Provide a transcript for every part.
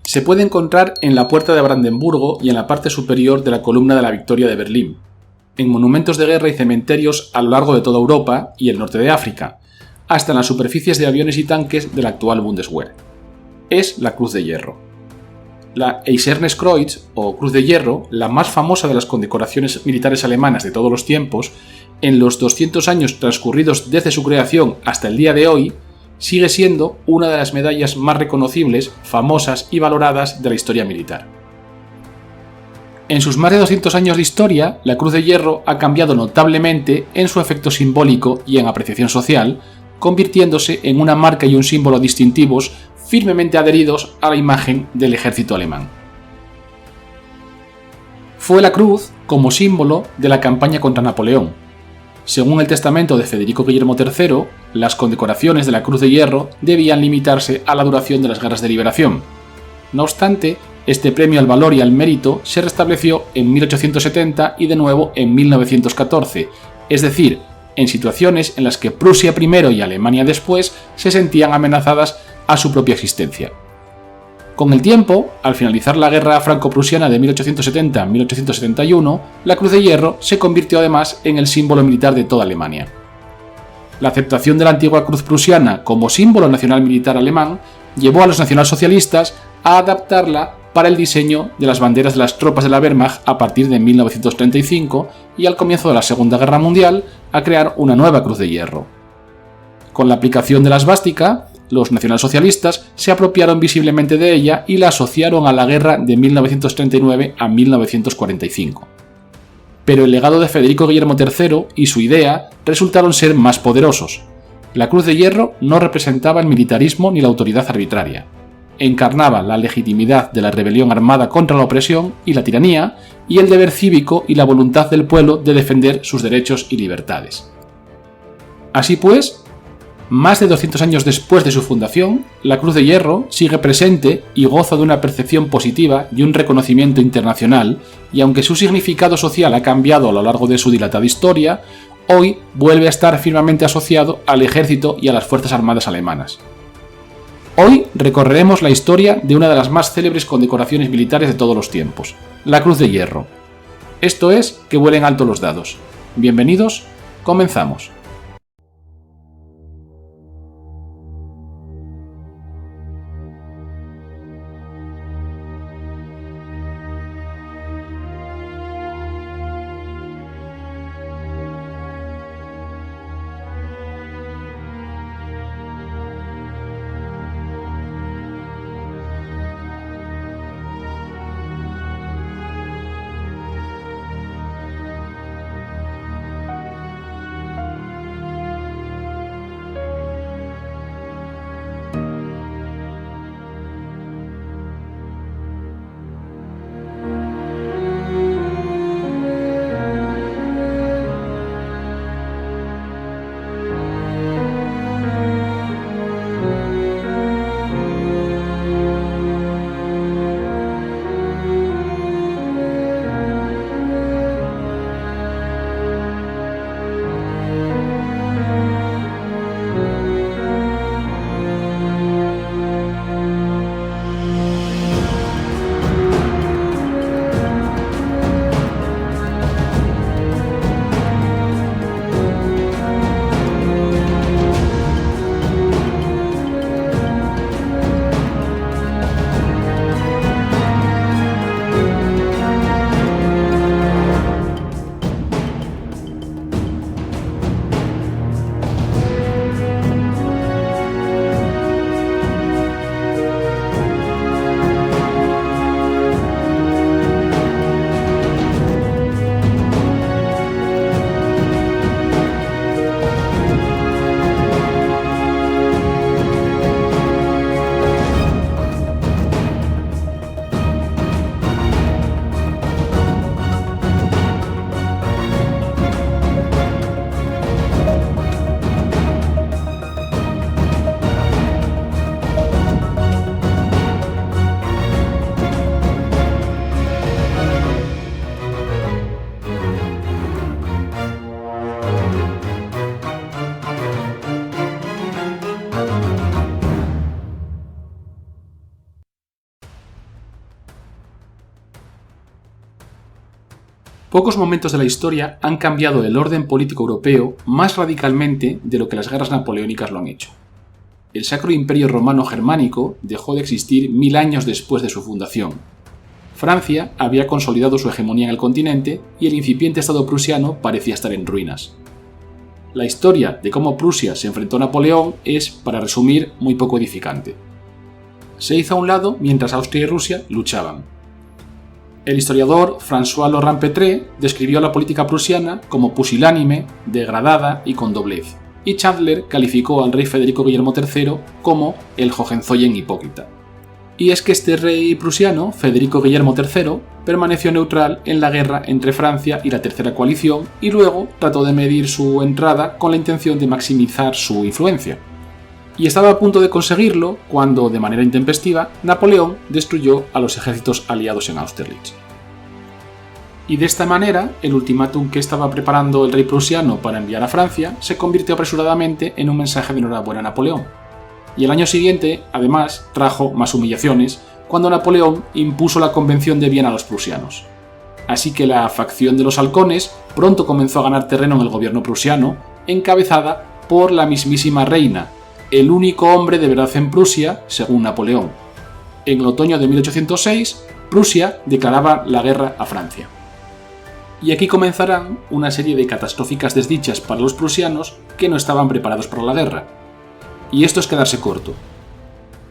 Se puede encontrar en la Puerta de Brandenburgo y en la parte superior de la Columna de la Victoria de Berlín, en monumentos de guerra y cementerios a lo largo de toda Europa y el norte de África, hasta en las superficies de aviones y tanques de la actual Bundeswehr. Es la Cruz de Hierro. La Eisernes Kreuz, o Cruz de Hierro, la más famosa de las condecoraciones militares alemanas de todos los tiempos, en los 200 años transcurridos desde su creación hasta el día de hoy, sigue siendo una de las medallas más reconocibles, famosas y valoradas de la historia militar. En sus más de 200 años de historia, la Cruz de Hierro ha cambiado notablemente en su efecto simbólico y en apreciación social, convirtiéndose en una marca y un símbolo distintivos firmemente adheridos a la imagen del ejército alemán. Fue la cruz como símbolo de la campaña contra Napoleón. Según el testamento de Federico Guillermo III, las condecoraciones de la Cruz de Hierro debían limitarse a la duración de las guerras de liberación. No obstante, este premio al valor y al mérito se restableció en 1870 y de nuevo en 1914, es decir, en situaciones en las que Prusia primero y Alemania después se sentían amenazadas a su propia existencia. Con el tiempo, al finalizar la guerra franco-prusiana de 1870-1871, la Cruz de Hierro se convirtió además en el símbolo militar de toda Alemania. La aceptación de la antigua cruz prusiana como símbolo nacional militar alemán llevó a los nacionalsocialistas a adaptarla para el diseño de las banderas de las tropas de la Wehrmacht a partir de 1935 y al comienzo de la Segunda Guerra Mundial a crear una nueva Cruz de Hierro. Con la aplicación de la esvástica, los nacionalsocialistas se apropiaron visiblemente de ella y la asociaron a la guerra de 1939 a 1945. Pero el legado de Federico Guillermo III y su idea resultaron ser más poderosos. La Cruz de Hierro no representaba el militarismo ni la autoridad arbitraria. Encarnaba la legitimidad de la rebelión armada contra la opresión y la tiranía y el deber cívico y la voluntad del pueblo de defender sus derechos y libertades. Así pues, más de 200 años después de su fundación, la Cruz de Hierro sigue presente y goza de una percepción positiva y un reconocimiento internacional, y aunque su significado social ha cambiado a lo largo de su dilatada historia, hoy vuelve a estar firmemente asociado al ejército y a las fuerzas armadas alemanas. Hoy recorreremos la historia de una de las más célebres condecoraciones militares de todos los tiempos, la Cruz de Hierro. Esto es Que vuelen alto los dados. Bienvenidos, comenzamos. Pocos momentos de la historia han cambiado el orden político europeo más radicalmente de lo que las guerras napoleónicas lo han hecho. El Sacro Imperio Romano Germánico dejó de existir 1000 años después de su fundación. Francia había consolidado su hegemonía en el continente y el incipiente Estado prusiano parecía estar en ruinas. La historia de cómo Prusia se enfrentó a Napoleón es, para resumir, muy poco edificante. Se hizo a un lado mientras Austria y Rusia luchaban. El historiador François Laurent-Petré describió a la política prusiana como pusilánime, degradada y con doblez, y Chandler calificó al rey Federico Guillermo III como el Hohenzollern hipócrita. Y es que este rey prusiano, Federico Guillermo III, permaneció neutral en la guerra entre Francia y la Tercera Coalición y luego trató de medir su entrada con la intención de maximizar su influencia. Y estaba a punto de conseguirlo cuando, de manera intempestiva, Napoleón destruyó a los ejércitos aliados en Austerlitz. Y de esta manera, el ultimátum que estaba preparando el rey prusiano para enviar a Francia se convirtió apresuradamente en un mensaje de enhorabuena a Napoleón. Y el año siguiente, además, trajo más humillaciones cuando Napoleón impuso la Convención de Viena a los prusianos. Así que la facción de los halcones pronto comenzó a ganar terreno en el gobierno prusiano, encabezada por la mismísima reina, el único hombre de verdad en Prusia, según Napoleón. En el otoño de 1806, Prusia declaraba la guerra a Francia. Y aquí comenzarán una serie de catastróficas desdichas para los prusianos que no estaban preparados para la guerra. Y esto es quedarse corto.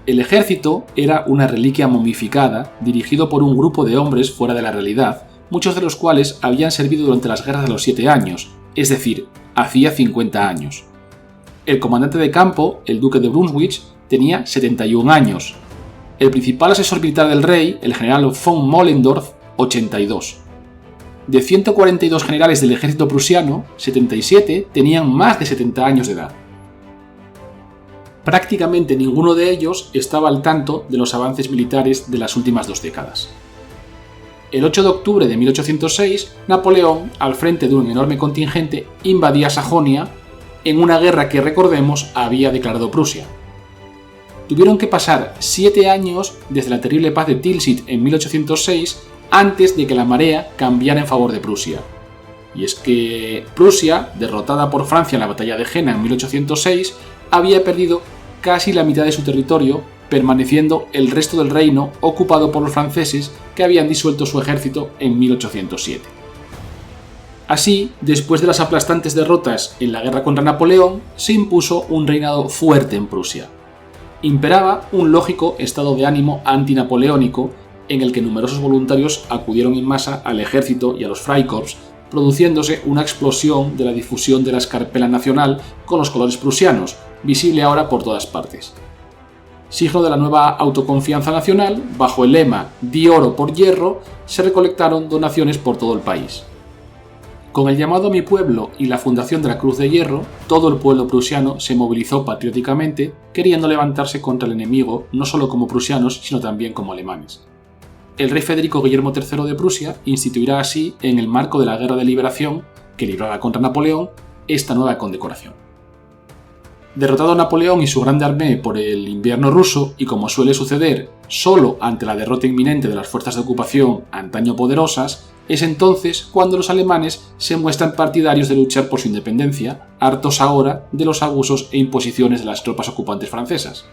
El ejército era una reliquia momificada dirigido por un grupo de hombres fuera de la realidad, muchos de los cuales habían servido durante las guerras de los 7 años, es decir, hacía 50 años. El comandante de campo, el duque de Brunswick, tenía 71 años. El principal asesor militar del rey, el general von Mollendorf, 82. De 142 generales del ejército prusiano, 77 tenían más de 70 años de edad. Prácticamente ninguno de ellos estaba al tanto de los avances militares de las últimas 2 décadas. El 8 de octubre de 1806, Napoleón, al frente de un enorme contingente, invadía Sajonia en una guerra que, recordemos, había declarado Prusia. Tuvieron que pasar 7 años desde la terrible paz de Tilsit en 1806 antes de que la marea cambiara en favor de Prusia. Y es que Prusia, derrotada por Francia en la batalla de Jena en 1806, había perdido casi la mitad de su territorio, permaneciendo el resto del reino ocupado por los franceses que habían disuelto su ejército en 1807. Así, después de las aplastantes derrotas en la guerra contra Napoleón, se impuso un reinado fuerte en Prusia. Imperaba un lógico estado de ánimo antinapoleónico en el que numerosos voluntarios acudieron en masa al ejército y a los Freikorps, produciéndose una explosión de la difusión de la escarpela nacional con los colores prusianos, visible ahora por todas partes. Signo de la nueva autoconfianza nacional, bajo el lema «Di oro por hierro», se recolectaron donaciones por todo el país. Con el llamado a mi pueblo y la fundación de la Cruz de Hierro, todo el pueblo prusiano se movilizó patrióticamente, queriendo levantarse contra el enemigo no solo como prusianos, sino también como alemanes. El rey Federico Guillermo III de Prusia instituirá así, en el marco de la Guerra de Liberación, que librará contra Napoleón, esta nueva condecoración. Derrotado Napoleón y su grande armée por el invierno ruso, y como suele suceder, solo ante la derrota inminente de las fuerzas de ocupación antaño poderosas, es entonces cuando los alemanes se muestran partidarios de luchar por su independencia, hartos ahora de los abusos e imposiciones de las tropas ocupantes francesas.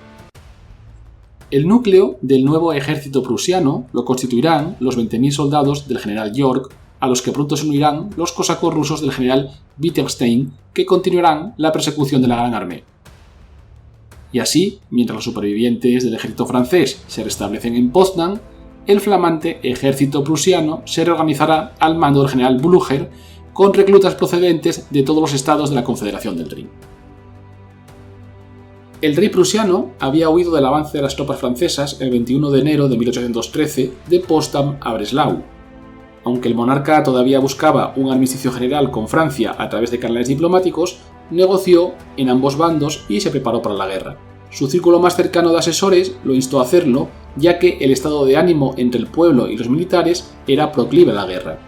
El núcleo del nuevo ejército prusiano lo constituirán los 20.000 soldados del general York, a los que pronto se unirán los cosacos rusos del general Wittgenstein, que continuarán la persecución de la Gran Armée. Y así, mientras los supervivientes del ejército francés se restablecen en Potsdam, el flamante ejército prusiano se reorganizará al mando del general Blücher, con reclutas procedentes de todos los estados de la Confederación del Rin. El rey prusiano había huido del avance de las tropas francesas el 21 de enero de 1813 de Potsdam a Breslau. Aunque el monarca todavía buscaba un armisticio general con Francia a través de canales diplomáticos, negoció en ambos bandos y se preparó para la guerra. Su círculo más cercano de asesores lo instó a hacerlo, ya que el estado de ánimo entre el pueblo y los militares era proclive a la guerra.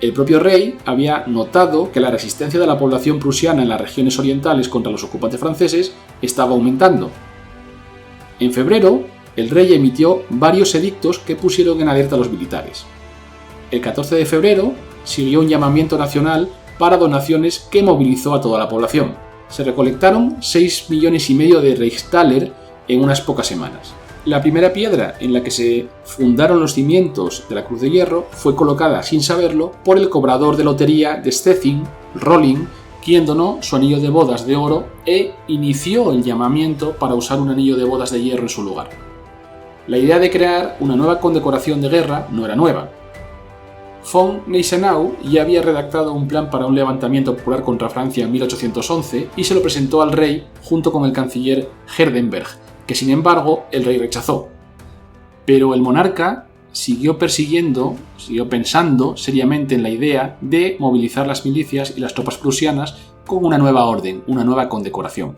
El propio rey había notado que la resistencia de la población prusiana en las regiones orientales contra los ocupantes franceses estaba aumentando. En febrero, el rey emitió varios edictos que pusieron en alerta a los militares. El 14 de febrero, siguió un llamamiento nacional para donaciones que movilizó a toda la población. Se recolectaron 6,5 millones de Reichstaler en unas pocas semanas. La primera piedra en la que se fundaron los cimientos de la Cruz de Hierro fue colocada, sin saberlo, por el cobrador de lotería de Stettin, Rolling, quien donó su anillo de bodas de oro e inició el llamamiento para usar un anillo de bodas de hierro en su lugar. La idea de crear una nueva condecoración de guerra no era nueva. Von Gneisenau ya había redactado un plan para un levantamiento popular contra Francia en 1811 y se lo presentó al rey junto con el canciller Hardenberg, que sin embargo el rey rechazó. Pero el monarca siguió pensando seriamente en la idea de movilizar las milicias y las tropas prusianas con una nueva orden, una nueva condecoración.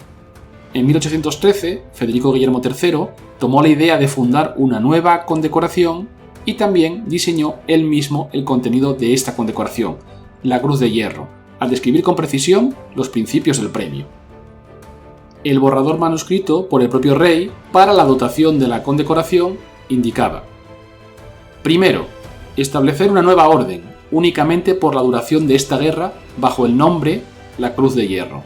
En 1813, Federico Guillermo III tomó la idea de fundar una nueva condecoración y también diseñó él mismo el contenido de esta condecoración, la Cruz de Hierro, al describir con precisión los principios del premio. El borrador manuscrito por el propio rey para la dotación de la condecoración indicaba: primero, establecer una nueva orden, únicamente por la duración de esta guerra, bajo el nombre la Cruz de Hierro.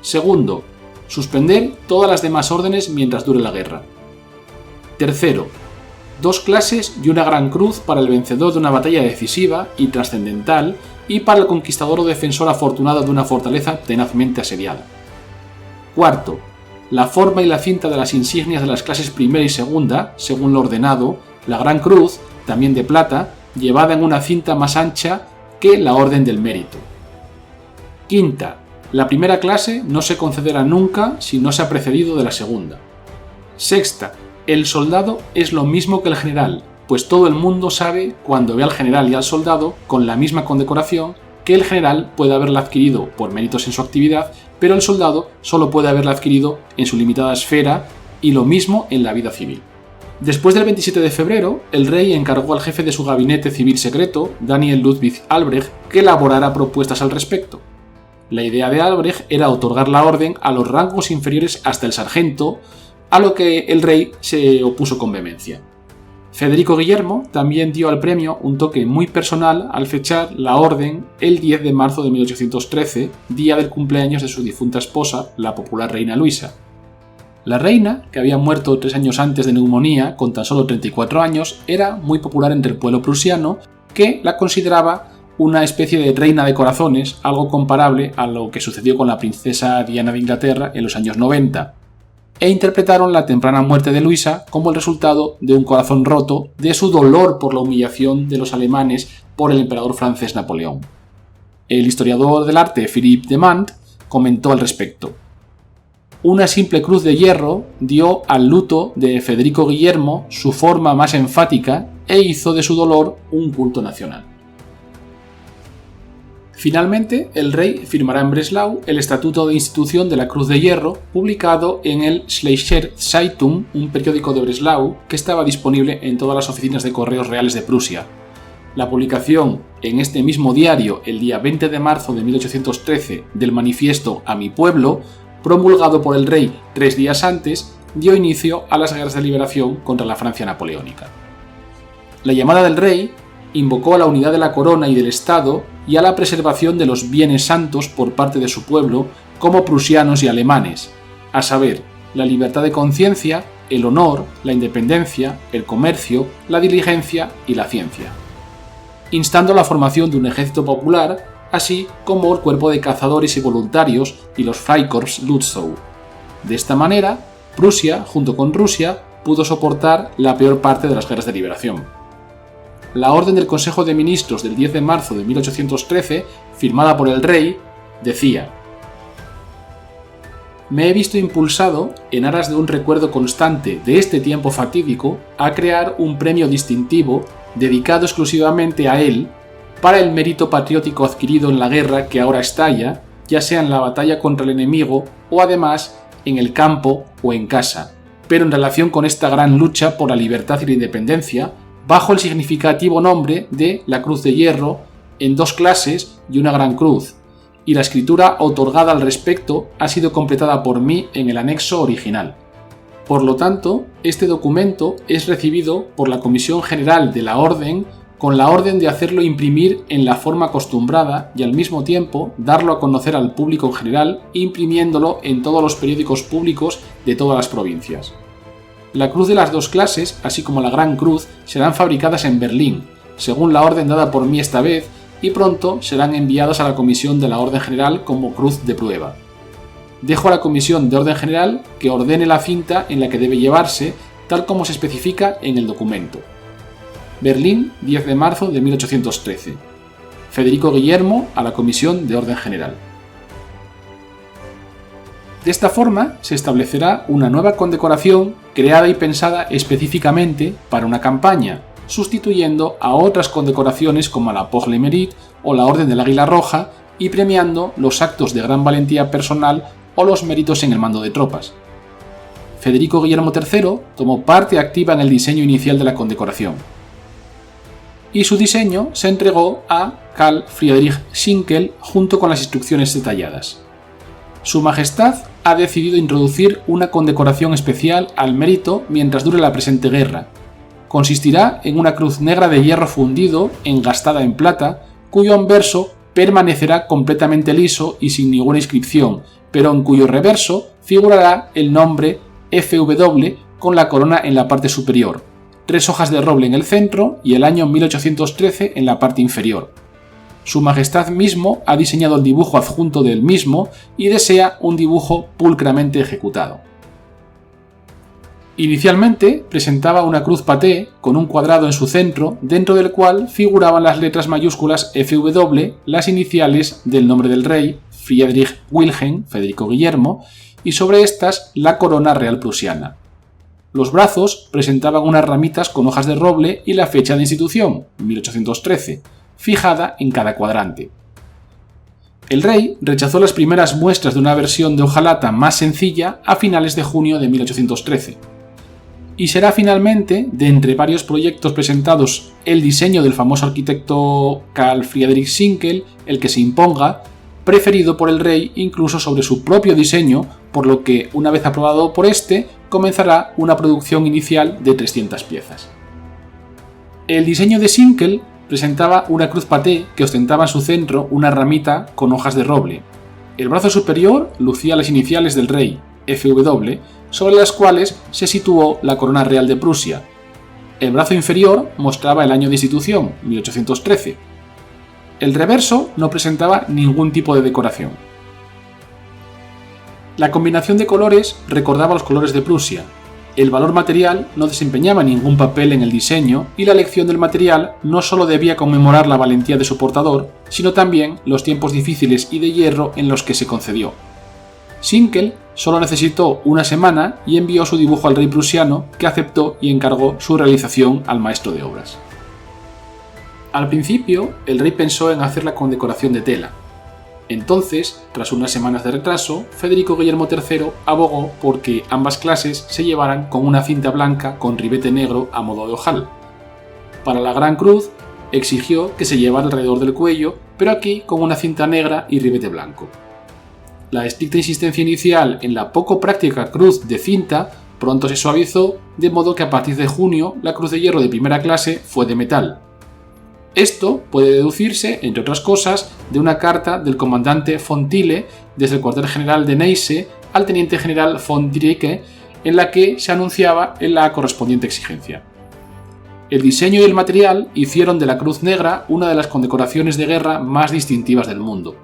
Segundo, suspender todas las demás órdenes mientras dure la guerra. Tercero, 2 clases y una gran cruz para el vencedor de una batalla decisiva y trascendental y para el conquistador o defensor afortunado de una fortaleza tenazmente asediada. Cuarto, la forma y la cinta de las insignias de las clases primera y segunda, según lo ordenado, la gran cruz, también de plata, llevada en una cinta más ancha que la Orden del Mérito. Quinta, la primera clase no se concederá nunca si no se ha precedido de la segunda. Sexta, el soldado es lo mismo que el general, pues todo el mundo sabe, cuando ve al general y al soldado con la misma condecoración, que el general puede haberla adquirido por méritos en su actividad, pero el soldado solo puede haberla adquirido en su limitada esfera, y lo mismo en la vida civil. Después del 27 de febrero, el rey encargó al jefe de su gabinete civil secreto, Daniel Ludwig Albrecht, que elaborara propuestas al respecto. La idea de Albrecht era otorgar la orden a los rangos inferiores hasta el sargento, a lo que el rey se opuso con vehemencia. Federico Guillermo también dio al premio un toque muy personal al fechar la orden el 10 de marzo de 1813, día del cumpleaños de su difunta esposa, la popular reina Luisa. La reina, que había muerto 3 años antes de neumonía con tan solo 34 años, era muy popular entre el pueblo prusiano, que la consideraba una especie de reina de corazones, algo comparable a lo que sucedió con la princesa Diana de Inglaterra en los años 90. E interpretaron la temprana muerte de Luisa como el resultado de un corazón roto, de su dolor por la humillación de los alemanes por el emperador francés Napoleón. El historiador del arte Philippe de Mant comentó al respecto: una simple cruz de hierro dio al luto de Federico Guillermo su forma más enfática e hizo de su dolor un culto nacional. Finalmente, el rey firmará en Breslau el Estatuto de Institución de la Cruz de Hierro, publicado en el Schleicher Zeitung, un periódico de Breslau que estaba disponible en todas las oficinas de correos reales de Prusia. La publicación en este mismo diario, el día 20 de marzo de 1813, del manifiesto A mi pueblo, promulgado por el rey 3 días antes, dio inicio a las guerras de liberación contra la Francia napoleónica. La llamada del rey invocó a la unidad de la corona y del Estado y a la preservación de los bienes santos por parte de su pueblo como prusianos y alemanes, a saber, la libertad de conciencia, el honor, la independencia, el comercio, la diligencia y la ciencia, instando la formación de un ejército popular, así como el cuerpo de cazadores y voluntarios y los Freikorps Lützow. De esta manera, Prusia, junto con Rusia, pudo soportar la peor parte de las guerras de liberación. La orden del Consejo de Ministros del 10 de marzo de 1813, firmada por el rey, decía: me he visto impulsado, en aras de un recuerdo constante de este tiempo fatídico, a crear un premio distintivo dedicado exclusivamente a él, para el mérito patriótico adquirido en la guerra que ahora estalla, ya sea en la batalla contra el enemigo o además en el campo o en casa, pero en relación con esta gran lucha por la libertad y la independencia, bajo el significativo nombre de la Cruz de Hierro, en 2 clases y una gran cruz, y la escritura otorgada al respecto ha sido completada por mí en el anexo original. Por lo tanto, este documento es recibido por la Comisión General de la Orden con la orden de hacerlo imprimir en la forma acostumbrada y al mismo tiempo darlo a conocer al público en general, imprimiéndolo en todos los periódicos públicos de todas las provincias. La cruz de las dos clases, así como la Gran Cruz, serán fabricadas en Berlín, según la orden dada por mí esta vez, y pronto serán enviadas a la Comisión de la Orden General como cruz de prueba. Dejo a la Comisión de Orden General que ordene la cinta en la que debe llevarse, tal como se especifica en el documento. Berlín, 10 de marzo de 1813. Federico Guillermo a la Comisión de Orden General. De esta forma se establecerá una nueva condecoración creada y pensada específicamente para una campaña, sustituyendo a otras condecoraciones como la Pour le Mérite o la Orden del Águila Roja y premiando los actos de gran valentía personal o los méritos en el mando de tropas. Federico Guillermo III tomó parte activa en el diseño inicial de la condecoración, y su diseño se entregó a Karl Friedrich Schinkel junto con las instrucciones detalladas. Su Majestad ha decidido introducir una condecoración especial al mérito mientras dure la presente guerra. Consistirá en una cruz negra de hierro fundido, engastada en plata, cuyo anverso permanecerá completamente liso y sin ninguna inscripción, pero en cuyo reverso figurará el nombre FW con la corona en la parte superior, 3 hojas de roble en el centro y el año 1813 en la parte inferior. Su Majestad mismo ha diseñado el dibujo adjunto del mismo y desea un dibujo pulcramente ejecutado. Inicialmente presentaba una cruz paté con un cuadrado en su centro, dentro del cual figuraban las letras mayúsculas FW, las iniciales del nombre del rey, Friedrich Wilhelm, Federico Guillermo, y sobre estas la corona real prusiana. Los brazos presentaban unas ramitas con hojas de roble y la fecha de institución, 1813, fijada en cada cuadrante. El rey rechazó las primeras muestras de una versión de hojalata más sencilla a finales de junio de 1813. Y será finalmente, de entre varios proyectos presentados, el diseño del famoso arquitecto Karl Friedrich Schinkel el que se imponga, preferido por el rey incluso sobre su propio diseño, por lo que, una vez aprobado por este, comenzará una producción inicial de 300 piezas. El diseño de Schinkel presentaba una cruz paté que ostentaba en su centro una ramita con hojas de roble. El brazo superior lucía las iniciales del rey, FW, sobre las cuales se situó la corona real de Prusia. El brazo inferior mostraba el año de institución, 1813. El reverso no presentaba ningún tipo de decoración. La combinación de colores recordaba los colores de Prusia. El valor material no desempeñaba ningún papel en el diseño y la elección del material no solo debía conmemorar la valentía de su portador, sino también los tiempos difíciles y de hierro en los que se concedió. Schinkel solo necesitó una semana y envió su dibujo al rey prusiano, que aceptó y encargó su realización al maestro de obras. Al principio, el rey pensó en hacer la condecoración de tela. Entonces, tras unas semanas de retraso, Federico Guillermo III abogó por que ambas clases se llevaran con una cinta blanca con ribete negro a modo de ojal. Para la Gran Cruz, exigió que se llevara alrededor del cuello, pero aquí con una cinta negra y ribete blanco. La estricta insistencia inicial en la poco práctica cruz de cinta pronto se suavizó, de modo que a partir de junio la cruz de hierro de primera clase fue de metal. Esto puede deducirse, entre otras cosas, de una carta del comandante von Thiele desde el cuartel general de Neisse al teniente general von Diericke, en la que se anunciaba en la correspondiente exigencia. El diseño y el material hicieron de la Cruz Negra una de las condecoraciones de guerra más distintivas del mundo.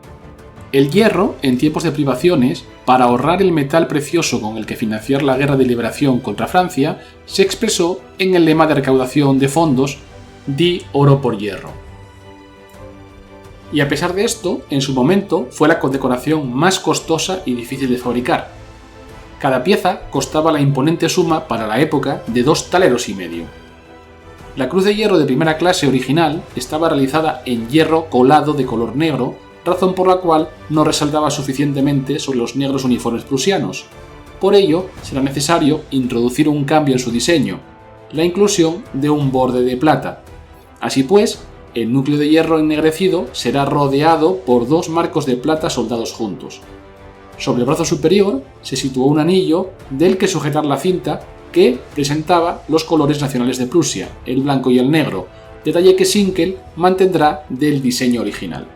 El hierro, en tiempos de privaciones, para ahorrar el metal precioso con el que financiar la guerra de liberación contra Francia, se expresó en el lema de recaudación de fondos Di oro por hierro. Y a pesar de esto, en su momento fue la condecoración más costosa y difícil de fabricar. Cada pieza costaba la imponente suma para la época de 2,5 taleros. La cruz de hierro de primera clase original estaba realizada en hierro colado de color negro, razón por la cual no resaltaba suficientemente sobre los negros uniformes prusianos. Por ello, será necesario introducir un cambio en su diseño, la inclusión de un borde de plata. Así pues, el núcleo de hierro ennegrecido será rodeado por 2 marcos de plata soldados juntos. Sobre el brazo superior se situó un anillo del que sujetar la cinta que presentaba los colores nacionales de Prusia, el blanco y el negro, detalle que Zinkel mantendrá del diseño original.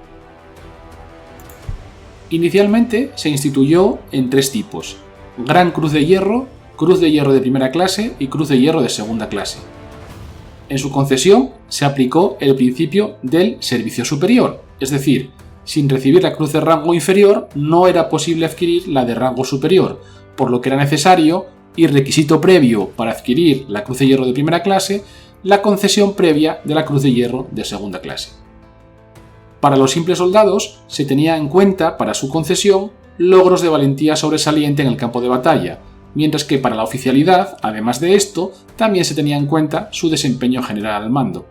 Inicialmente se instituyó en 3 tipos: Gran Cruz de Hierro de primera clase y Cruz de Hierro de segunda clase. En su concesión se aplicó el principio del servicio superior, es decir, sin recibir la cruz de rango inferior no era posible adquirir la de rango superior, por lo que era necesario y requisito previo para adquirir la Cruz de Hierro de primera clase, la concesión previa de la Cruz de Hierro de segunda clase. Para los simples soldados se tenía en cuenta para su concesión logros de valentía sobresaliente en el campo de batalla, mientras que para la oficialidad, además de esto, también se tenía en cuenta su desempeño general al mando.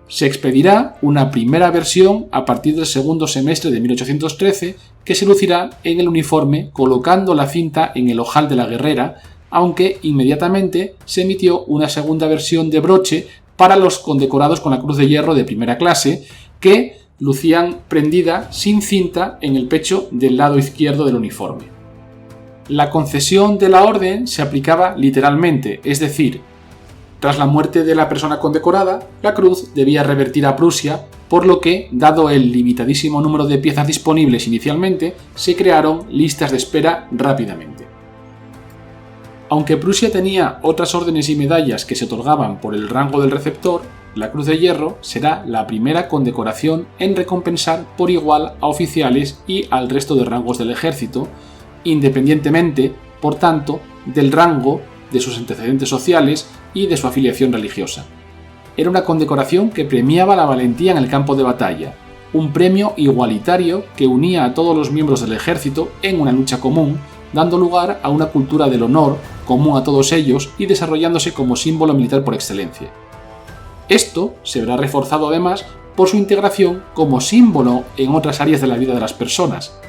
Se expedirá una primera versión a partir del segundo semestre de 1813 que se lucirá en el uniforme colocando la cinta en el ojal de la guerrera, aunque inmediatamente se emitió una segunda versión de broche para los condecorados con la Cruz de Hierro de primera clase, que lucían prendida sin cinta en el pecho del lado izquierdo del uniforme. La concesión de la orden se aplicaba literalmente, es decir, tras la muerte de la persona condecorada, la cruz debía revertir a Prusia, por lo que, dado el limitadísimo número de piezas disponibles inicialmente, se crearon listas de espera rápidamente. Aunque Prusia tenía otras órdenes y medallas que se otorgaban por el rango del receptor, la Cruz de Hierro será la primera condecoración en recompensar por igual a oficiales y al resto de rangos del ejército, independientemente, por tanto, del rango, de sus antecedentes sociales y de su afiliación religiosa. Era una condecoración que premiaba la valentía en el campo de batalla, un premio igualitario que unía a todos los miembros del ejército en una lucha común, dando lugar a una cultura del honor común a todos ellos y desarrollándose como símbolo militar por excelencia. Esto se verá reforzado además por su integración como símbolo en otras áreas de la vida de las personas: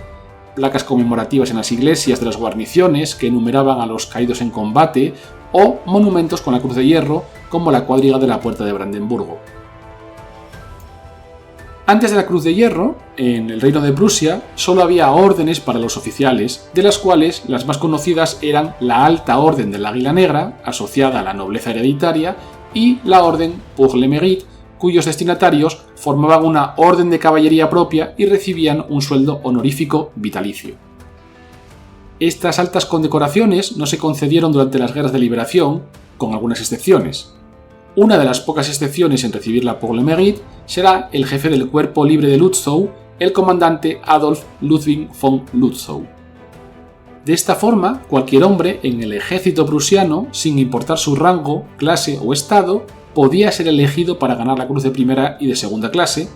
placas conmemorativas en las iglesias de las guarniciones que enumeraban a los caídos en combate, o monumentos con la Cruz de Hierro, como la cuadriga de la Puerta de Brandenburgo. Antes de la Cruz de Hierro, en el Reino de Prusia, solo había órdenes para los oficiales, de las cuales las más conocidas eran la Alta Orden del Águila Negra, asociada a la nobleza hereditaria, y la Orden pour le Mérite, cuyos destinatarios formaban una orden de caballería propia y recibían un sueldo honorífico vitalicio. Estas altas condecoraciones no se concedieron durante las guerras de liberación, con algunas excepciones. Una de las pocas excepciones en recibir la pour le Mérite será el jefe del cuerpo libre de Lützow, el comandante Adolf Ludwig von Lützow. De esta forma, cualquier hombre en el ejército prusiano, sin importar su rango, clase o estado, podía ser elegido para ganar la cruz de primera y de segunda clase,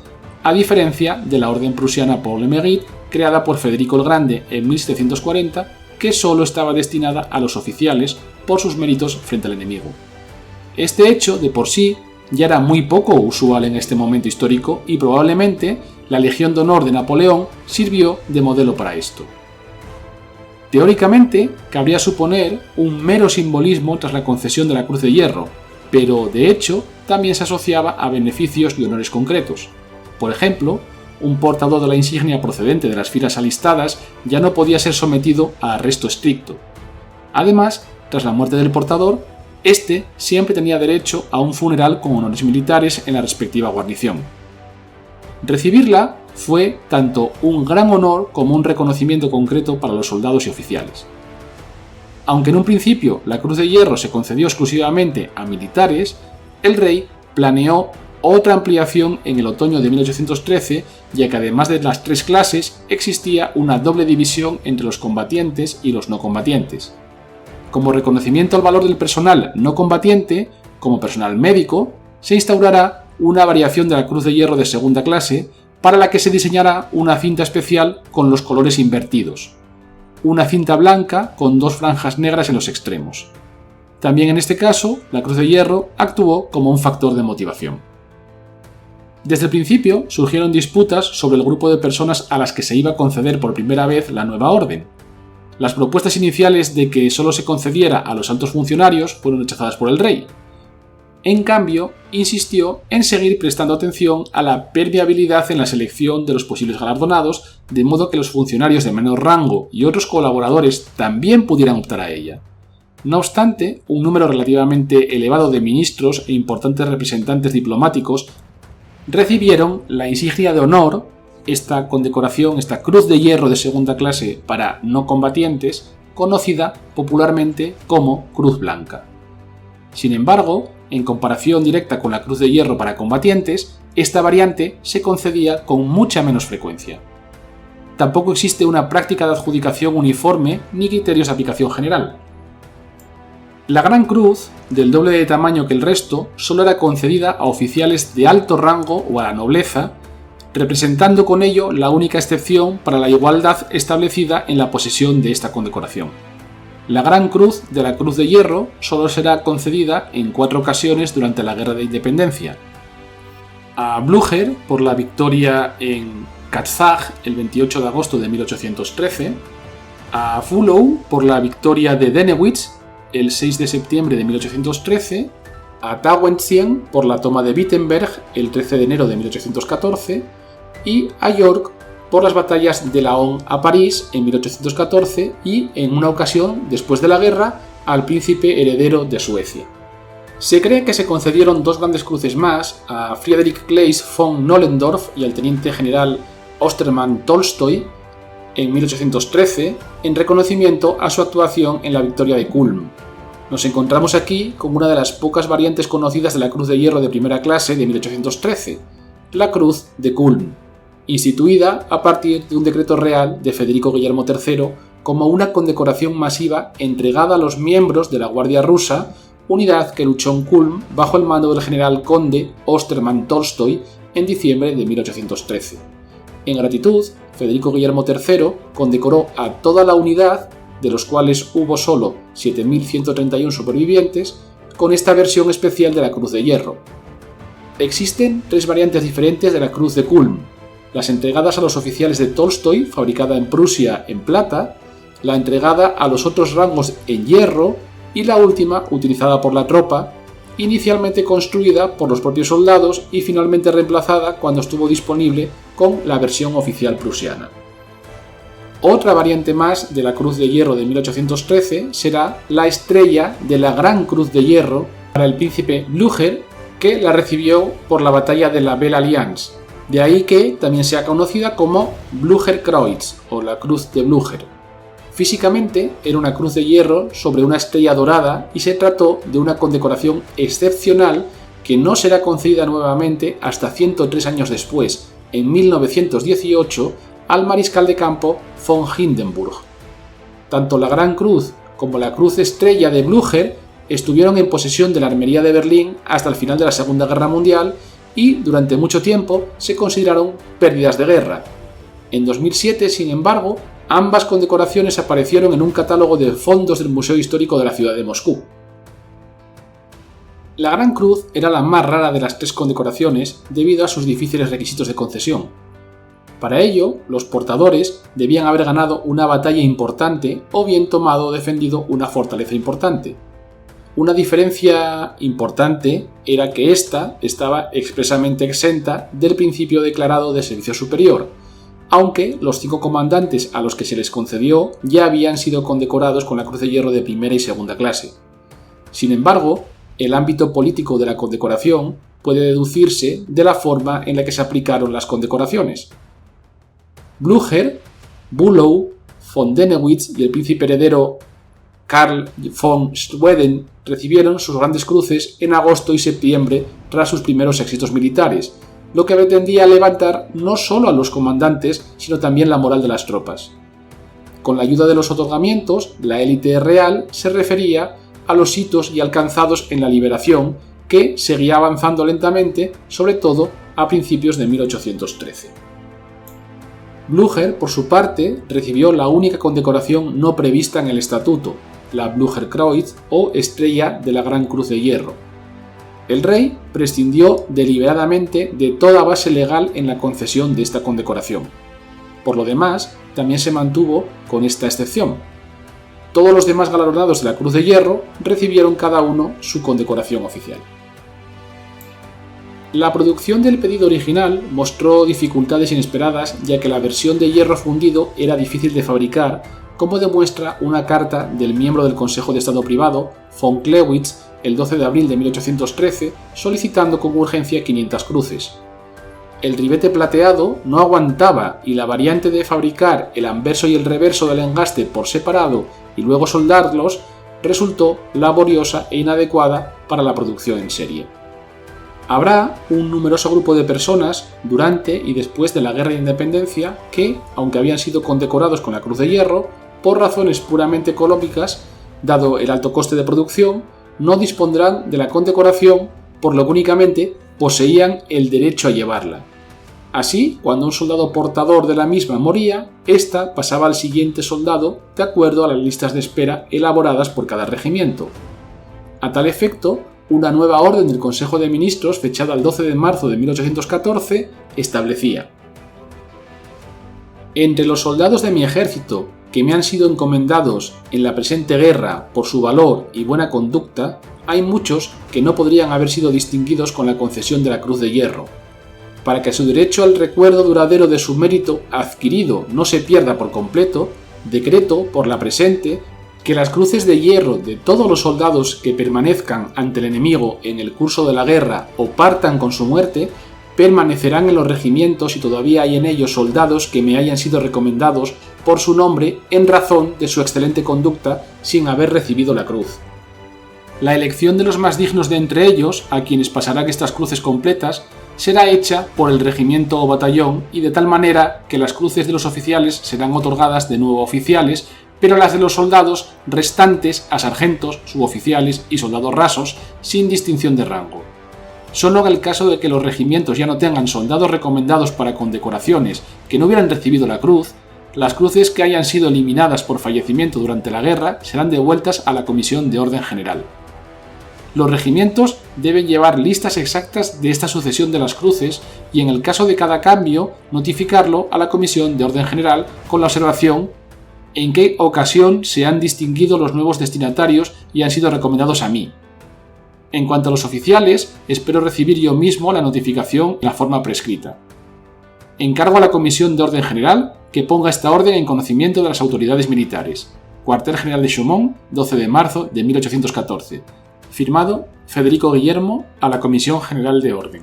a diferencia de la orden prusiana pour le Mérite, creada por Federico el Grande en 1740, que solo estaba destinada a los oficiales por sus méritos frente al enemigo. Este hecho, de por sí, ya era muy poco usual en este momento histórico y probablemente la Legión de Honor de Napoleón sirvió de modelo para esto. Teóricamente, cabría suponer un mero simbolismo tras la concesión de la Cruz de Hierro, pero de hecho también se asociaba a beneficios y honores concretos. Por ejemplo, un portador de la insignia procedente de las filas alistadas ya no podía ser sometido a arresto estricto. Además, tras la muerte del portador, este siempre tenía derecho a un funeral con honores militares en la respectiva guarnición. Recibirla fue tanto un gran honor como un reconocimiento concreto para los soldados y oficiales. Aunque en un principio la Cruz de Hierro se concedió exclusivamente a militares, el rey planeó otra ampliación en el otoño de 1813, ya que además de las 3 clases existía una doble división entre los combatientes y los no combatientes. Como reconocimiento al valor del personal no combatiente, como personal médico, se instaurará una variación de la Cruz de Hierro de segunda clase, para la que se diseñará una cinta especial con los colores invertidos. Una cinta blanca con 2 franjas negras en los extremos. También en este caso, la Cruz de Hierro actuó como un factor de motivación. Desde el principio surgieron disputas sobre el grupo de personas a las que se iba a conceder por primera vez la nueva orden. Las propuestas iniciales de que solo se concediera a los altos funcionarios fueron rechazadas por el rey. En cambio, insistió en seguir prestando atención a la permeabilidad en la selección de los posibles galardonados, de modo que los funcionarios de menor rango y otros colaboradores también pudieran optar a ella. No obstante, un número relativamente elevado de ministros e importantes representantes diplomáticos recibieron la insignia de honor, esta condecoración, esta Cruz de Hierro de segunda clase para no combatientes, conocida popularmente como Cruz Blanca. Sin embargo, en comparación directa con la Cruz de Hierro para combatientes, esta variante se concedía con mucha menos frecuencia. Tampoco existe una práctica de adjudicación uniforme ni criterios de aplicación general. La Gran Cruz, del doble de tamaño que el resto, solo era concedida a oficiales de alto rango o a la nobleza, representando con ello la única excepción para la igualdad establecida en la posesión de esta condecoración. La Gran Cruz de la Cruz de Hierro solo será concedida en 4 ocasiones durante la Guerra de Independencia. A Blücher por la victoria en Katzach el 28 de agosto de 1813, a Bülow por la victoria de Dennewitz el 6 de septiembre de 1813, a Tauentzien por la toma de Wittenberg el 13 de enero de 1814 y a York por las batallas de Laon a París en 1814 y, en una ocasión, después de la guerra, al príncipe heredero de Suecia. Se cree que se concedieron 2 grandes cruces más, a Friedrich Claes von Nollendorf y al teniente general Ostermann Tolstoy, en 1813, en reconocimiento a su actuación en la victoria de Kulm. Nos encontramos aquí con una de las pocas variantes conocidas de la Cruz de Hierro de primera clase de 1813, la Cruz de Kulm, instituida a partir de un decreto real de Federico Guillermo III como una condecoración masiva entregada a los miembros de la Guardia Rusa, unidad que luchó en Kulm bajo el mando del general conde Ostermann Tolstoy en diciembre de 1813. En gratitud, Federico Guillermo III condecoró a toda la unidad, de los cuales hubo solo 7.131 supervivientes, con esta versión especial de la Cruz de Hierro. Existen 3 variantes diferentes de la Cruz de Kulm: las entregadas a los oficiales de Tolstoy, fabricada en Prusia en plata, la entregada a los otros rangos en hierro y la última utilizada por la tropa, inicialmente construida por los propios soldados y finalmente reemplazada cuando estuvo disponible con la versión oficial prusiana. Otra variante más de la Cruz de Hierro de 1813 será la estrella de la Gran Cruz de Hierro para el príncipe Blücher, que la recibió por la batalla de la Belle Alliance, de ahí que también sea conocida como Blücherkreuz o la Cruz de Blücher. Físicamente era una cruz de hierro sobre una estrella dorada y se trató de una condecoración excepcional que no será concedida nuevamente hasta 103 años después, en 1918, al mariscal de campo von Hindenburg. Tanto la Gran Cruz como la Cruz Estrella de Blücher estuvieron en posesión de la Armería de Berlín hasta el final de la Segunda Guerra Mundial y durante mucho tiempo se consideraron pérdidas de guerra. En 2007, sin embargo, ambas condecoraciones aparecieron en un catálogo de fondos del Museo Histórico de la ciudad de Moscú. La Gran Cruz era la más rara de las 3 condecoraciones debido a sus difíciles requisitos de concesión. Para ello, los portadores debían haber ganado una batalla importante o bien tomado o defendido una fortaleza importante. Una diferencia importante era que ésta estaba expresamente exenta del principio declarado de servicio superior, aunque los 5 comandantes a los que se les concedió ya habían sido condecorados con la Cruz de Hierro de primera y segunda clase. Sin embargo, el ámbito político de la condecoración puede deducirse de la forma en la que se aplicaron las condecoraciones. Blücher, Bülow, von Dennewitz y el príncipe heredero Karl von Schweden recibieron sus grandes cruces en agosto y septiembre tras sus primeros éxitos militares, lo que pretendía levantar no solo a los comandantes, sino también la moral de las tropas. Con la ayuda de los otorgamientos, la élite real se refería a los hitos y alcanzados en la liberación, que seguía avanzando lentamente, sobre todo a principios de 1813. Blücher, por su parte, recibió la única condecoración no prevista en el estatuto, la Blücherkreuz o Estrella de la Gran Cruz de Hierro. El rey prescindió deliberadamente de toda base legal en la concesión de esta condecoración. Por lo demás, también se mantuvo con esta excepción. Todos los demás galardonados de la Cruz de Hierro recibieron cada uno su condecoración oficial. La producción del pedido original mostró dificultades inesperadas, ya que la versión de hierro fundido era difícil de fabricar, como demuestra una carta del miembro del Consejo de Estado Privado, von Clewitz, el 12 de abril de 1813, solicitando con urgencia 500 cruces. El ribete plateado no aguantaba y la variante de fabricar el anverso y el reverso del engaste por separado y luego soldarlos resultó laboriosa e inadecuada para la producción en serie. Habrá un numeroso grupo de personas durante y después de la Guerra de Independencia que, aunque habían sido condecorados con la Cruz de Hierro, por razones puramente económicas, dado el alto coste de producción, no dispondrán de la condecoración, por lo que únicamente poseían el derecho a llevarla. Así, cuando un soldado portador de la misma moría, ésta pasaba al siguiente soldado de acuerdo a las listas de espera elaboradas por cada regimiento. A tal efecto, una nueva orden del Consejo de Ministros, fechada el 12 de marzo de 1814, establecía: entre los soldados de mi ejército que me han sido encomendados en la presente guerra por su valor y buena conducta, hay muchos que no podrían haber sido distinguidos con la concesión de la Cruz de Hierro. Para que su derecho al recuerdo duradero de su mérito adquirido no se pierda por completo, decreto por la presente que las cruces de hierro de todos los soldados que permanezcan ante el enemigo en el curso de la guerra o partan con su muerte, permanecerán en los regimientos y todavía hay en ellos soldados que me hayan sido recomendados por su nombre en razón de su excelente conducta sin haber recibido la cruz. La elección de los más dignos de entre ellos, a quienes pasarán estas cruces completas, será hecha por el regimiento o batallón y de tal manera que las cruces de los oficiales serán otorgadas de nuevo a oficiales, pero las de los soldados restantes a sargentos, suboficiales y soldados rasos sin distinción de rango. Solo en el caso de que los regimientos ya no tengan soldados recomendados para condecoraciones que no hubieran recibido la cruz, las cruces que hayan sido eliminadas por fallecimiento durante la guerra serán devueltas a la Comisión de Orden General. Los regimientos deben llevar listas exactas de esta sucesión de las cruces y en el caso de cada cambio notificarlo a la Comisión de Orden General con la observación en qué ocasión se han distinguido los nuevos destinatarios y han sido recomendados a mí. En cuanto a los oficiales, espero recibir yo mismo la notificación en la forma prescrita. Encargo a la Comisión de Orden General que ponga esta orden en conocimiento de las autoridades militares. Cuartel General de Chaumont, 12 de marzo de 1814. Firmado Federico Guillermo a la Comisión General de Orden.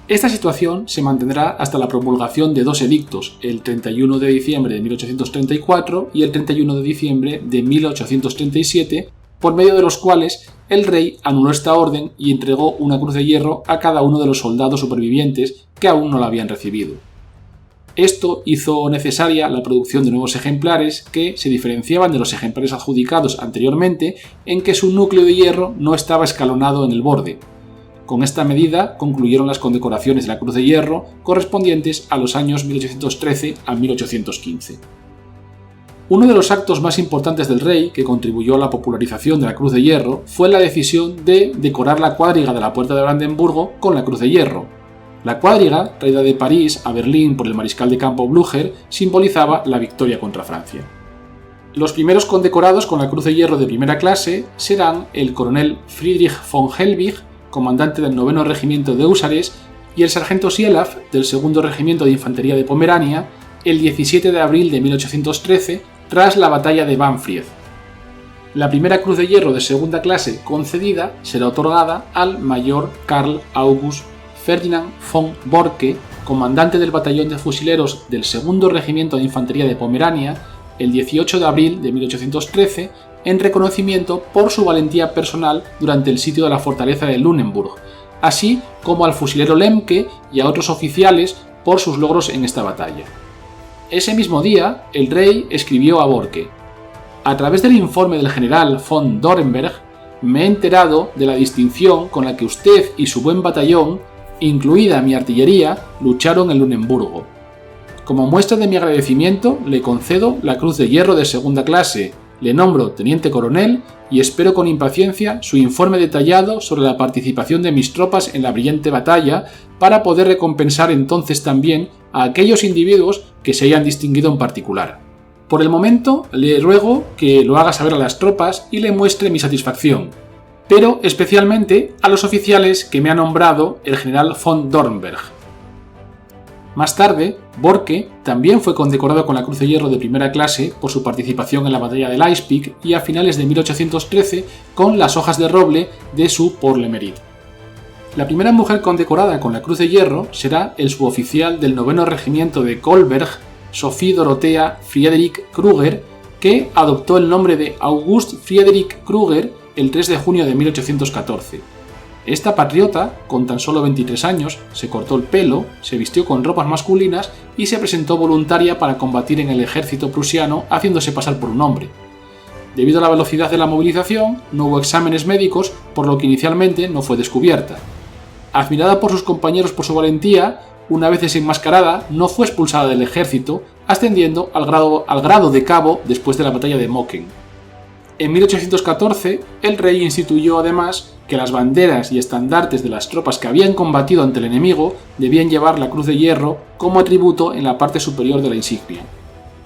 Esta situación se mantendrá hasta la promulgación de dos edictos, el 31 de diciembre de 1834 y el 31 de diciembre de 1837, por medio de los cuales el rey anuló esta orden y entregó una cruz de hierro a cada uno de los soldados supervivientes que aún no la habían recibido. Esto hizo necesaria la producción de nuevos ejemplares que se diferenciaban de los ejemplares adjudicados anteriormente en que su núcleo de hierro no estaba escalonado en el borde. Con esta medida concluyeron las condecoraciones de la Cruz de Hierro correspondientes a los años 1813 a 1815. Uno de los actos más importantes del rey que contribuyó a la popularización de la Cruz de Hierro fue la decisión de decorar la cuadriga de la Puerta de Brandenburgo con la Cruz de Hierro. La cuadriga, traída de París a Berlín por el mariscal de campo Blücher, simbolizaba la victoria contra Francia. Los primeros condecorados con la Cruz de Hierro de primera clase serán el coronel Friedrich von Helbig, comandante del 9º Regimiento de Húsares, y el sargento Sielaf, del 2º Regimiento de Infantería de Pomerania, el 17 de abril de 1813, tras la batalla de Banfried. La primera Cruz de Hierro de segunda clase concedida será otorgada al mayor Karl August Ferdinand von Borke, comandante del batallón de fusileros del 2º Regimiento de Infantería de Pomerania, el 18 de abril de 1813, en reconocimiento por su valentía personal durante el sitio de la fortaleza de Lunenburg, así como al fusilero Lemke y a otros oficiales por sus logros en esta batalla. Ese mismo día, el rey escribió a Borke: a través del informe del general von Dorenberg, me he enterado de la distinción con la que usted y su buen batallón, incluida mi artillería, lucharon en Lunenburgo. Como muestra de mi agradecimiento, le concedo la Cruz de Hierro de segunda clase, le nombro teniente coronel y espero con impaciencia su informe detallado sobre la participación de mis tropas en la brillante batalla para poder recompensar entonces también a aquellos individuos que se hayan distinguido en particular. Por el momento, le ruego que lo haga saber a las tropas y le muestre mi satisfacción, pero especialmente a los oficiales que me ha nombrado el general von Dornberg. Más tarde, Borke también fue condecorado con la Cruz de Hierro de primera clase por su participación en la batalla de Leipzig y a finales de 1813 con las hojas de roble de su Port le Mérite. La primera mujer condecorada con la Cruz de Hierro será el suboficial del 9º Regimiento de Kolberg, Sophie Dorothea Friedrich Krüger, que adoptó el nombre de August Friedrich Krüger el 3 de junio de 1814. Esta patriota, con tan solo 23 años, se cortó el pelo, se vistió con ropas masculinas y se presentó voluntaria para combatir en el ejército prusiano haciéndose pasar por un hombre. Debido a la velocidad de la movilización, no hubo exámenes médicos, por lo que inicialmente no fue descubierta. Admirada por sus compañeros por su valentía, una vez desenmascarada, no fue expulsada del ejército, ascendiendo al grado de cabo después de la batalla de Mocken. En 1814, el rey instituyó además que las banderas y estandartes de las tropas que habían combatido ante el enemigo debían llevar la Cruz de Hierro como atributo en la parte superior de la insignia.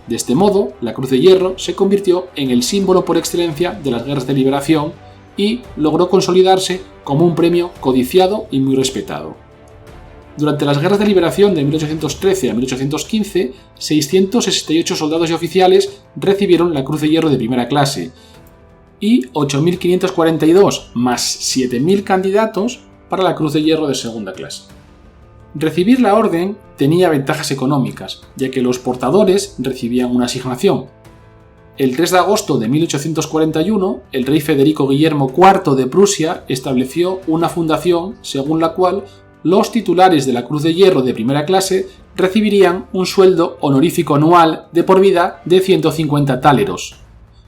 De este modo, la Cruz de Hierro se convirtió en el símbolo por excelencia de las guerras de liberación y logró consolidarse como un premio codiciado y muy respetado. Durante las guerras de liberación de 1813 a 1815, 668 soldados y oficiales recibieron la Cruz de Hierro de primera clase y 8.542 más 7.000 candidatos para la Cruz de Hierro de segunda clase. Recibir la orden tenía ventajas económicas, ya que los portadores recibían una asignación. El 3 de agosto de 1841, el rey Federico Guillermo IV de Prusia estableció una fundación según la cual los titulares de la Cruz de Hierro de primera clase recibirían un sueldo honorífico anual de por vida de 150 táleros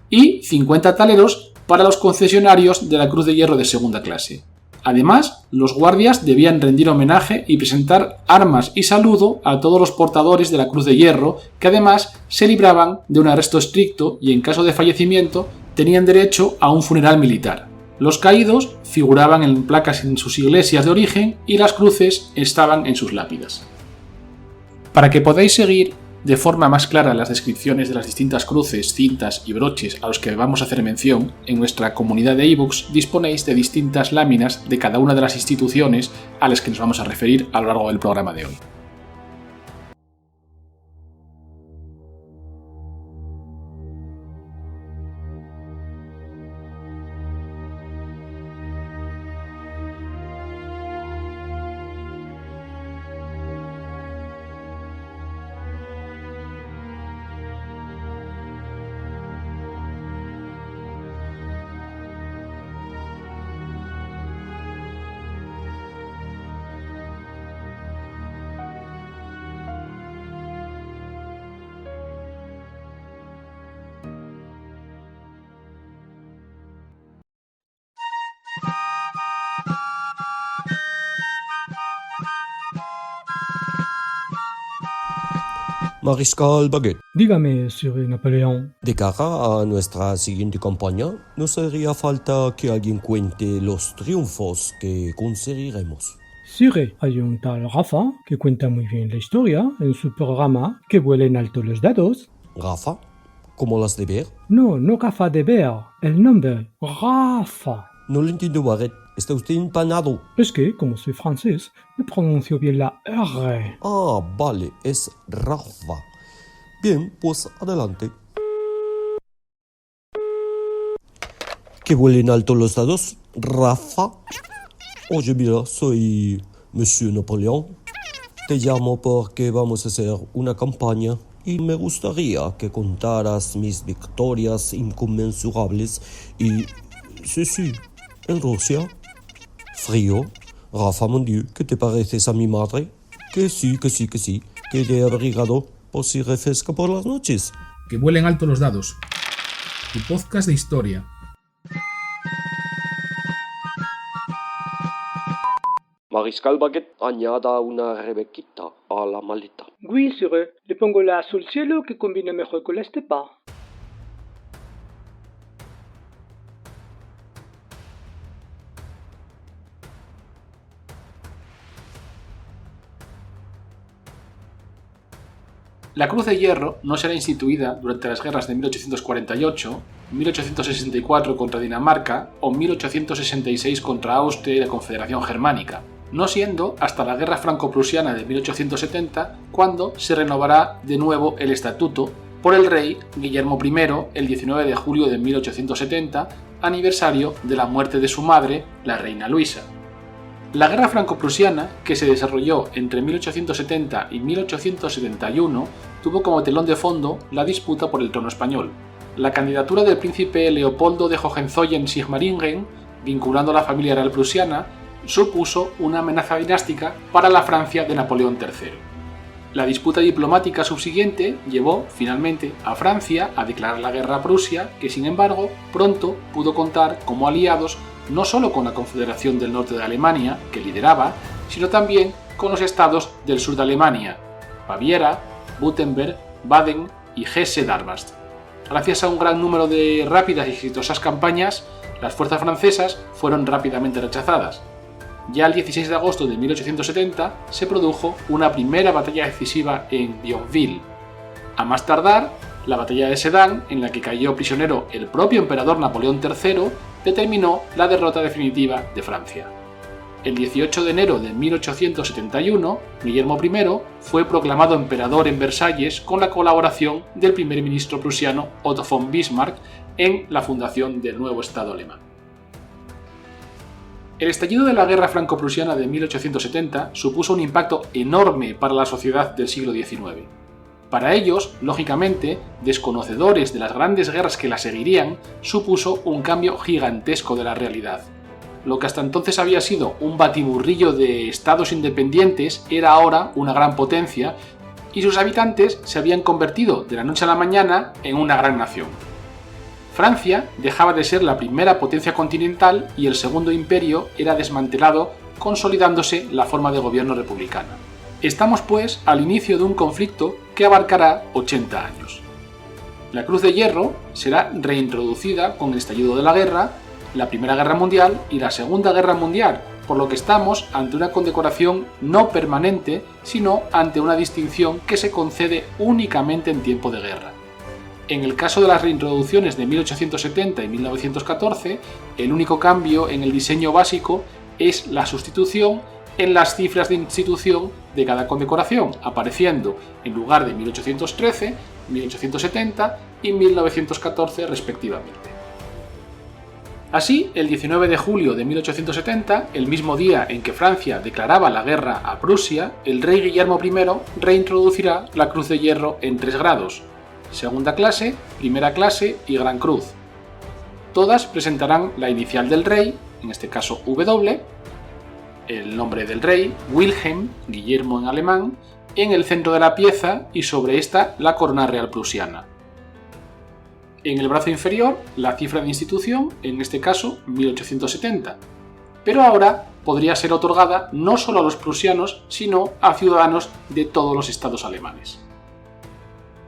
y 50 táleros para los concesionarios de la Cruz de Hierro de segunda clase. Además, los guardias debían rendir homenaje y presentar armas y saludo a todos los portadores de la Cruz de Hierro, que además se libraban de un arresto estricto y en caso de fallecimiento tenían derecho a un funeral militar. Los caídos figuraban en placas en sus iglesias de origen y las cruces estaban en sus lápidas. Para que podáis seguir de forma más clara las descripciones de las distintas cruces, cintas y broches a los que vamos a hacer mención, en nuestra comunidad de ebooks disponéis de distintas láminas de cada una de las instituciones a las que nos vamos a referir a lo largo del programa de hoy. Mariscal Baguette. Dígame, Sir Napoleón. De cara a nuestra siguiente campaña, nos haría falta que alguien cuente los triunfos que conseguiremos. Sire, hay un tal Rafa que cuenta muy bien la historia en su programa Que vuelen alto los dados. ¿Rafa? ¿Como las de ver? No, no Rafa de ver, el nombre, Rafa. No lo entiendo, Baguette. Está usted empanado. Es que, como soy francés, me pronuncio bien la R. Ah, vale, es Rafa. Bien, pues adelante. Que vuelen alto los dados, Rafa. Oye, mira, soy Monsieur Napoleón. Te llamo porque vamos a hacer una campaña y me gustaría que contaras mis victorias inconmensurables y... Sí, en Rusia. Frío. Rafa, mon Dieu, ¿qué te pareces a mi madre? Que sí, que te he abrigado por si refresca por las noches. Que vuelen alto los dados. Tu podcast de historia. Mariscal Baguette, añada una rebequita a la maleta. Oui, sire, le pongo la azul cielo que combina mejor con la estepa. La Cruz de Hierro no será instituida durante las guerras de 1848, 1864 contra Dinamarca o 1866 contra Austria y la Confederación Germánica. no siendo hasta la Guerra Franco-Prusiana de 1870 cuando se renovará de nuevo el estatuto por el rey Guillermo I el 19 de julio de 1870, aniversario de la muerte de su madre, la reina Luisa. La Guerra Franco-Prusiana, que se desarrolló entre 1870 y 1871, tuvo como telón de fondo la disputa por el trono español. La candidatura del príncipe Leopoldo de Hohenzollern-Sigmaringen, vinculando a la familia real prusiana, supuso una amenaza dinástica para la Francia de Napoleón III. La disputa diplomática subsiguiente llevó, finalmente, a Francia a declarar la guerra a Prusia, que sin embargo pronto pudo contar como aliados no solo con la Confederación del Norte de Alemania, que lideraba, sino también con los estados del sur de Alemania, Baviera, Württemberg, Baden y Hesse-Darmstadt. Gracias a un gran número de rápidas y exitosas campañas, las fuerzas francesas fueron rápidamente rechazadas. Ya el 16 de agosto de 1870 se produjo una primera batalla decisiva en Vionville. A más tardar, la batalla de Sedan, en la que cayó prisionero el propio emperador Napoleón III, determinó la derrota definitiva de Francia. El 18 de enero de 1871, Guillermo I fue proclamado emperador en Versalles con la colaboración del primer ministro prusiano Otto von Bismarck en la fundación del nuevo Estado alemán. El estallido de la Guerra Franco-Prusiana de 1870 supuso un impacto enorme para la sociedad del siglo XIX. Para ellos, lógicamente, desconocedores de las grandes guerras que la seguirían, supuso un cambio gigantesco de la realidad. Lo que hasta entonces había sido un batiburrillo de estados independientes era ahora una gran potencia y sus habitantes se habían convertido de la noche a la mañana en una gran nación. Francia dejaba de ser la primera potencia continental y el Segundo Imperio era desmantelado, consolidándose la forma de gobierno republicana. Estamos, pues, al inicio de un conflicto que abarcará 80 años. La Cruz de Hierro será reintroducida con el estallido de la guerra, la Primera Guerra Mundial y la Segunda Guerra Mundial, por lo que estamos ante una condecoración no permanente, sino ante una distinción que se concede únicamente en tiempo de guerra. En el caso de las reintroducciones de 1870 y 1914, el único cambio en el diseño básico es la sustitución en las cifras de institución de cada condecoración, apareciendo en lugar de 1813, 1870 y 1914 respectivamente. Así, el 19 de julio de 1870, el mismo día en que Francia declaraba la guerra a Prusia, el rey Guillermo I reintroducirá la Cruz de Hierro en 3 grados, segunda clase, primera clase y gran cruz. Todas presentarán la inicial del rey, en este caso W, el nombre del rey, Wilhelm, Guillermo en alemán, en el centro de la pieza y sobre esta la corona real prusiana. En el brazo inferior, la cifra de institución, en este caso 1870, pero ahora podría ser otorgada no solo a los prusianos, sino a ciudadanos de todos los estados alemanes.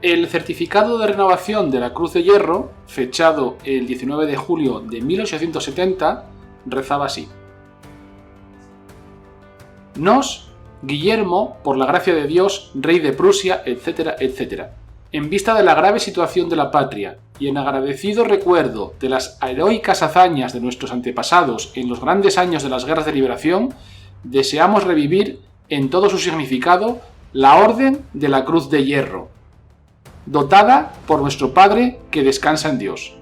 El certificado de renovación de la Cruz de Hierro, fechado el 19 de julio de 1870, rezaba así: Nos, Guillermo, por la gracia de Dios, rey de Prusia, etc., etc., en vista de la grave situación de la patria y en agradecido recuerdo de las heroicas hazañas de nuestros antepasados en los grandes años de las guerras de liberación, deseamos revivir en todo su significado la Orden de la Cruz de Hierro, dotada por nuestro Padre que descansa en Dios.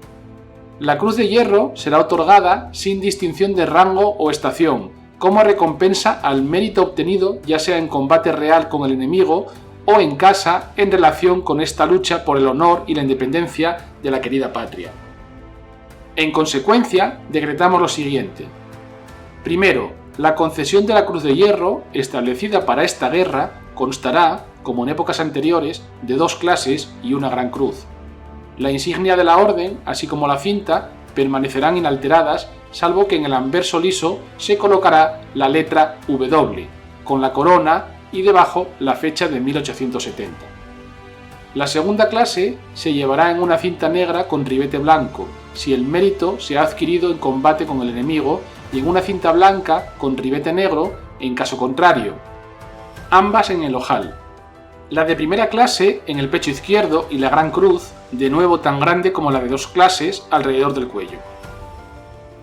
La Cruz de Hierro será otorgada sin distinción de rango o estación, como recompensa al mérito obtenido ya sea en combate real con el enemigo o en casa en relación con esta lucha por el honor y la independencia de la querida patria. En consecuencia, decretamos lo siguiente. Primero, la concesión de la Cruz de Hierro, establecida para esta guerra, constará, como en épocas anteriores, de 2 clases y una gran cruz. La insignia de la orden, así como la cinta, permanecerán inalteradas, salvo que en el anverso liso se colocará la letra W, con la corona y debajo la fecha de 1870. La segunda clase se llevará en una cinta negra con ribete blanco, si el mérito se ha adquirido en combate con el enemigo, y en una cinta blanca con ribete negro en caso contrario, ambas en el ojal. La de primera clase en el pecho izquierdo y la gran cruz, de nuevo tan grande como la de 2 clases, alrededor del cuello.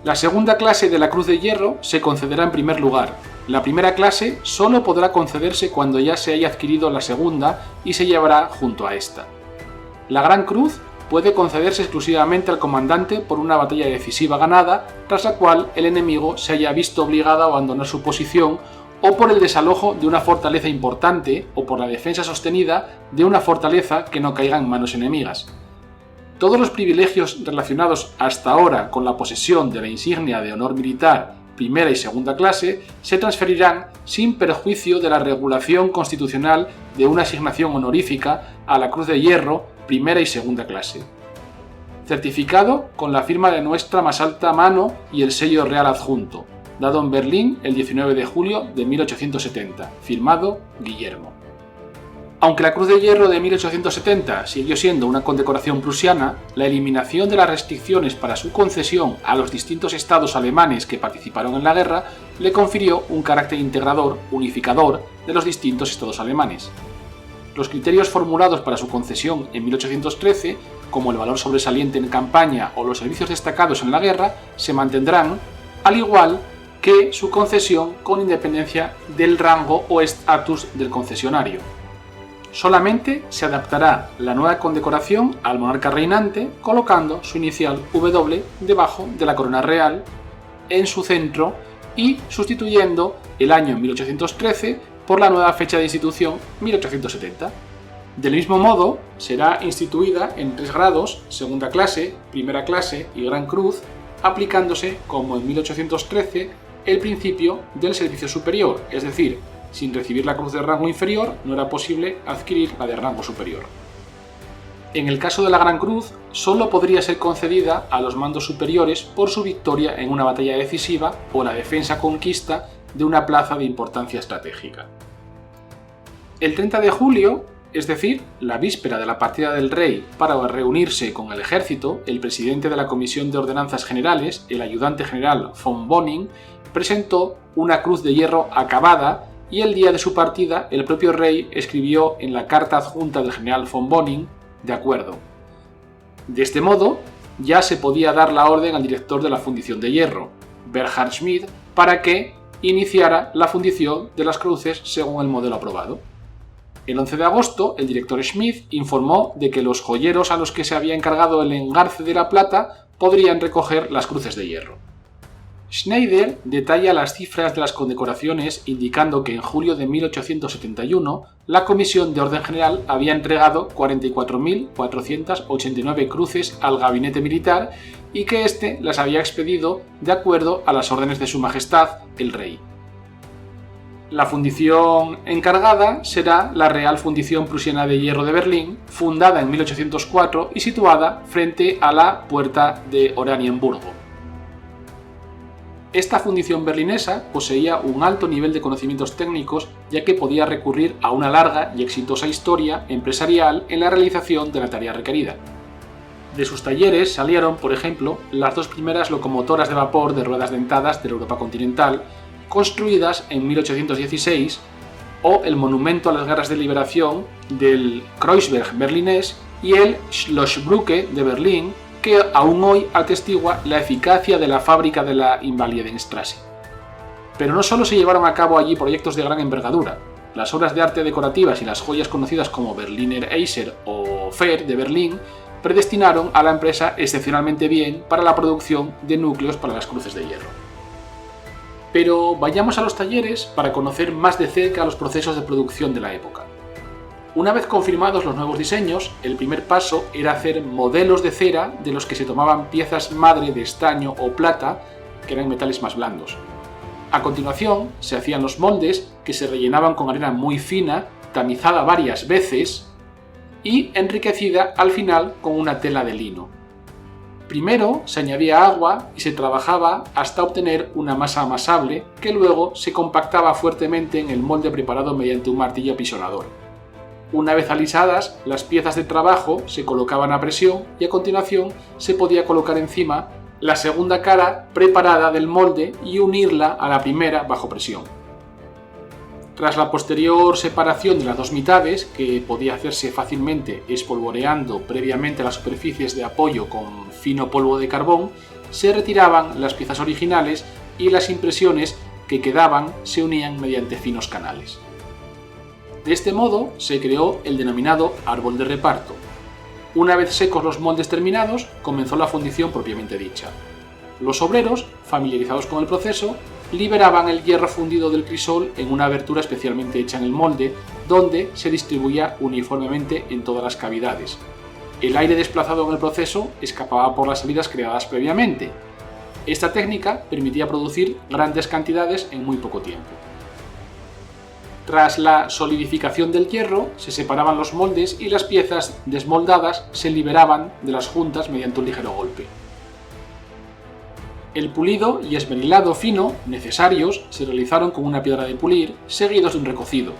La segunda clase de la Cruz de Hierro se concederá en primer lugar, La primera clase solo podrá concederse cuando ya se haya adquirido la segunda y se llevará junto a esta. La Gran Cruz puede concederse exclusivamente al comandante por una batalla decisiva ganada, tras la cual el enemigo se haya visto obligado a abandonar su posición, o por el desalojo de una fortaleza importante o por la defensa sostenida de una fortaleza que no caiga en manos enemigas. Todos los privilegios relacionados hasta ahora con la posesión de la insignia de honor militar primera y segunda clase se transferirán sin perjuicio de la regulación constitucional de una asignación honorífica a la Cruz de Hierro primera y segunda clase. Certificado con la firma de nuestra más alta mano y el sello real adjunto, dado en Berlín el 19 de julio de 1870, firmado Guillermo. Aunque la Cruz de Hierro de 1870 siguió siendo una condecoración prusiana, la eliminación de las restricciones para su concesión a los distintos estados alemanes que participaron en la guerra le confirió un carácter integrador, unificador de los distintos estados alemanes. Los criterios formulados para su concesión en 1813, como el valor sobresaliente en campaña o los servicios destacados en la guerra, se mantendrán, al igual que su concesión con independencia del rango o estatus del concesionario. Solamente se adaptará la nueva condecoración al monarca reinante colocando su inicial W debajo de la corona real en su centro y sustituyendo el año 1813 por la nueva fecha de institución 1870. Del mismo modo, será instituida en 3 grados, segunda clase, primera clase y Gran Cruz, aplicándose, como en 1813, el principio del servicio superior, es decir, sin recibir la cruz de rango inferior no era posible adquirir la de rango superior. En el caso de la Gran Cruz, solo podría ser concedida a los mandos superiores por su victoria en una batalla decisiva o la defensa-conquista de una plaza de importancia estratégica. El 30 de julio, es decir, la víspera de la partida del rey para reunirse con el ejército, el presidente de la Comisión de Ordenanzas Generales, el ayudante general von Boning, presentó una cruz de hierro acabada y el día de su partida el propio rey escribió en la carta adjunta del general von Boning, de acuerdo. De este modo, ya se podía dar la orden al director de la fundición de hierro, Bernhard Schmidt, para que iniciara la fundición de las cruces según el modelo aprobado. El 11 de agosto, el director Schmidt informó de que los joyeros a los que se había encargado el engarce de la plata podrían recoger las cruces de hierro. Schneider detalla las cifras de las condecoraciones indicando que en julio de 1871 la Comisión de Orden General había entregado 44.489 cruces al gabinete militar y que éste las había expedido de acuerdo a las órdenes de Su Majestad, el Rey. La fundición encargada será la Real Fundición Prusiana de Hierro de Berlín, fundada en 1804 y situada frente a la Puerta de Oranienburgo. Esta fundición berlinesa poseía un alto nivel de conocimientos técnicos, ya que podía recurrir a una larga y exitosa historia empresarial en la realización de la tarea requerida. De sus talleres salieron, por ejemplo, las 2 primeras locomotoras de vapor de ruedas dentadas de la Europa continental, construidas en 1816, o el monumento a las guerras de liberación del Kreuzberg berlinés y el Schlossbrücke de Berlín, que aún hoy atestigua la eficacia de la fábrica de la Invalidenstraße. Pero no solo se llevaron a cabo allí proyectos de gran envergadura. Las obras de arte decorativas y las joyas conocidas como Berliner Eiser o Fer de Berlín predestinaron a la empresa excepcionalmente bien para la producción de núcleos para las cruces de hierro. Pero vayamos a los talleres para conocer más de cerca los procesos de producción de la época. Una vez confirmados los nuevos diseños, el primer paso era hacer modelos de cera de los que se tomaban piezas madre de estaño o plata, que eran metales más blandos. A continuación, se hacían los moldes, que se rellenaban con arena muy fina, tamizada varias veces y enriquecida al final con una tela de lino. Primero se añadía agua y se trabajaba hasta obtener una masa amasable que luego se compactaba fuertemente en el molde preparado mediante un martillo apisonador. Una vez alisadas, las piezas de trabajo se colocaban a presión y a continuación se podía colocar encima la segunda cara preparada del molde y unirla a la primera bajo presión. Tras la posterior separación de las 2 mitades, que podía hacerse fácilmente espolvoreando previamente las superficies de apoyo con fino polvo de carbón, se retiraban las piezas originales y las impresiones que quedaban se unían mediante finos canales. De este modo se creó el denominado árbol de reparto. Una vez secos los moldes terminados, comenzó la fundición propiamente dicha. Los obreros, familiarizados con el proceso, liberaban el hierro fundido del crisol en una abertura especialmente hecha en el molde, donde se distribuía uniformemente en todas las cavidades. El aire desplazado en el proceso escapaba por las salidas creadas previamente. Esta técnica permitía producir grandes cantidades en muy poco tiempo. Tras la solidificación del hierro, se separaban los moldes y las piezas desmoldadas se liberaban de las juntas mediante un ligero golpe. El pulido y esmerilado fino necesarios se realizaron con una piedra de pulir, seguidos de un recocido.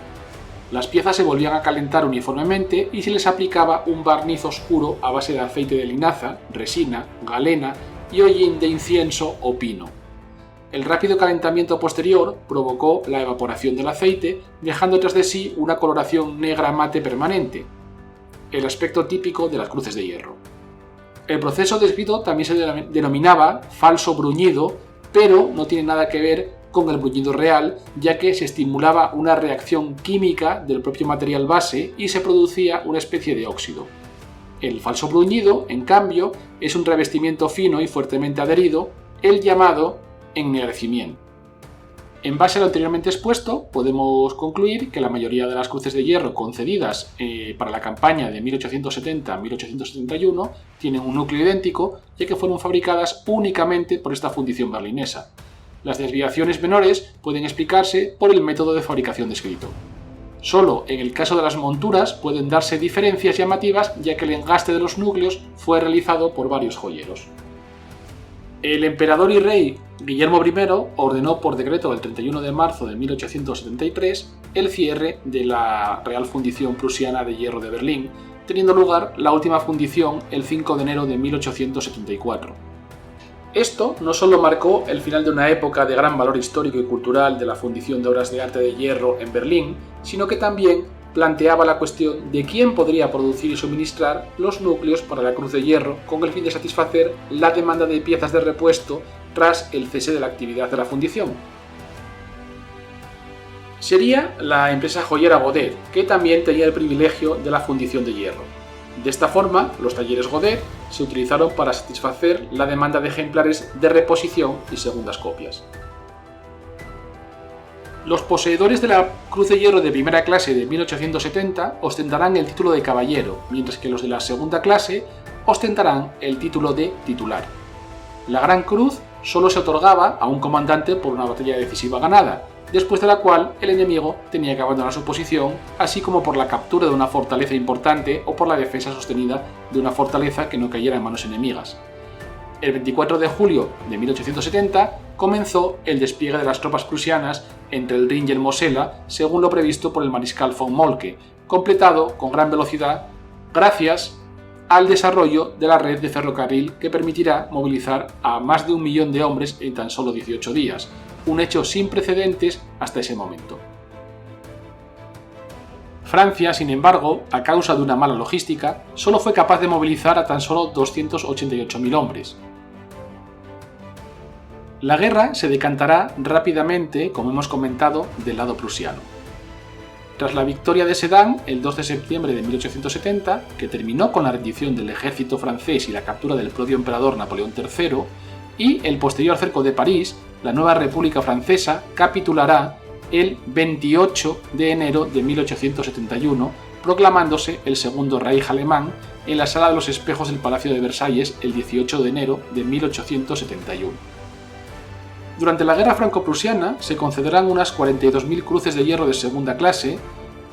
Las piezas se volvían a calentar uniformemente y se les aplicaba un barniz oscuro a base de aceite de linaza, resina, galena y hollín de incienso o pino. El rápido calentamiento posterior provocó la evaporación del aceite, dejando tras de sí una coloración negra mate permanente, el aspecto típico de las cruces de hierro. El proceso descrito también se denominaba falso bruñido, pero no tiene nada que ver con el bruñido real, ya que se estimulaba una reacción química del propio material base y se producía una especie de óxido. El falso bruñido, en cambio, es un revestimiento fino y fuertemente adherido, el llamado ennegrecimiento. En base a lo anteriormente expuesto, podemos concluir que la mayoría de las cruces de hierro concedidas para la campaña de 1870-1871 tienen un núcleo idéntico, ya que fueron fabricadas únicamente por esta fundición berlinesa. Las desviaciones menores pueden explicarse por el método de fabricación descrito. Solo en el caso de las monturas pueden darse diferencias llamativas, ya que el engaste de los núcleos fue realizado por varios joyeros. El emperador y rey Guillermo I ordenó por decreto del 31 de marzo de 1873 el cierre de la Real Fundición Prusiana de Hierro de Berlín, teniendo lugar la última fundición el 5 de enero de 1874. Esto no solo marcó el final de una época de gran valor histórico y cultural de la fundición de obras de arte de hierro en Berlín, sino que también planteaba la cuestión de quién podría producir y suministrar los núcleos para la cruz de hierro con el fin de satisfacer la demanda de piezas de repuesto tras el cese de la actividad de la fundición. Sería la empresa joyera Godet, que también tenía el privilegio de la fundición de hierro. De esta forma, los talleres Godet se utilizaron para satisfacer la demanda de ejemplares de reposición y segundas copias. Los poseedores de la Cruz de Hierro de primera clase de 1870 ostentarán el título de caballero, mientras que los de la segunda clase ostentarán el título de titular. La Gran Cruz solo se otorgaba a un comandante por una batalla decisiva ganada, después de la cual el enemigo tenía que abandonar su posición, así como por la captura de una fortaleza importante o por la defensa sostenida de una fortaleza que no cayera en manos enemigas. El 24 de julio de 1870 comenzó el despliegue de las tropas prusianas entre el Rin y el Mosela, según lo previsto por el mariscal von Moltke, completado con gran velocidad gracias al desarrollo de la red de ferrocarril que permitirá movilizar a más de 1 millón de hombres en tan solo 18 días, un hecho sin precedentes hasta ese momento. Francia, sin embargo, a causa de una mala logística, solo fue capaz de movilizar a tan solo 288.000 hombres. La guerra se decantará rápidamente, como hemos comentado, del lado prusiano. Tras la victoria de Sedan, el 2 de septiembre de 1870, que terminó con la rendición del ejército francés y la captura del propio emperador Napoleón III, y el posterior cerco de París, la nueva República Francesa capitulará el 28 de enero de 1871, proclamándose el segundo Reich alemán en la Sala de los Espejos del Palacio de Versalles el 18 de enero de 1871. Durante la guerra franco-prusiana se concederán unas 42.000 cruces de hierro de segunda clase,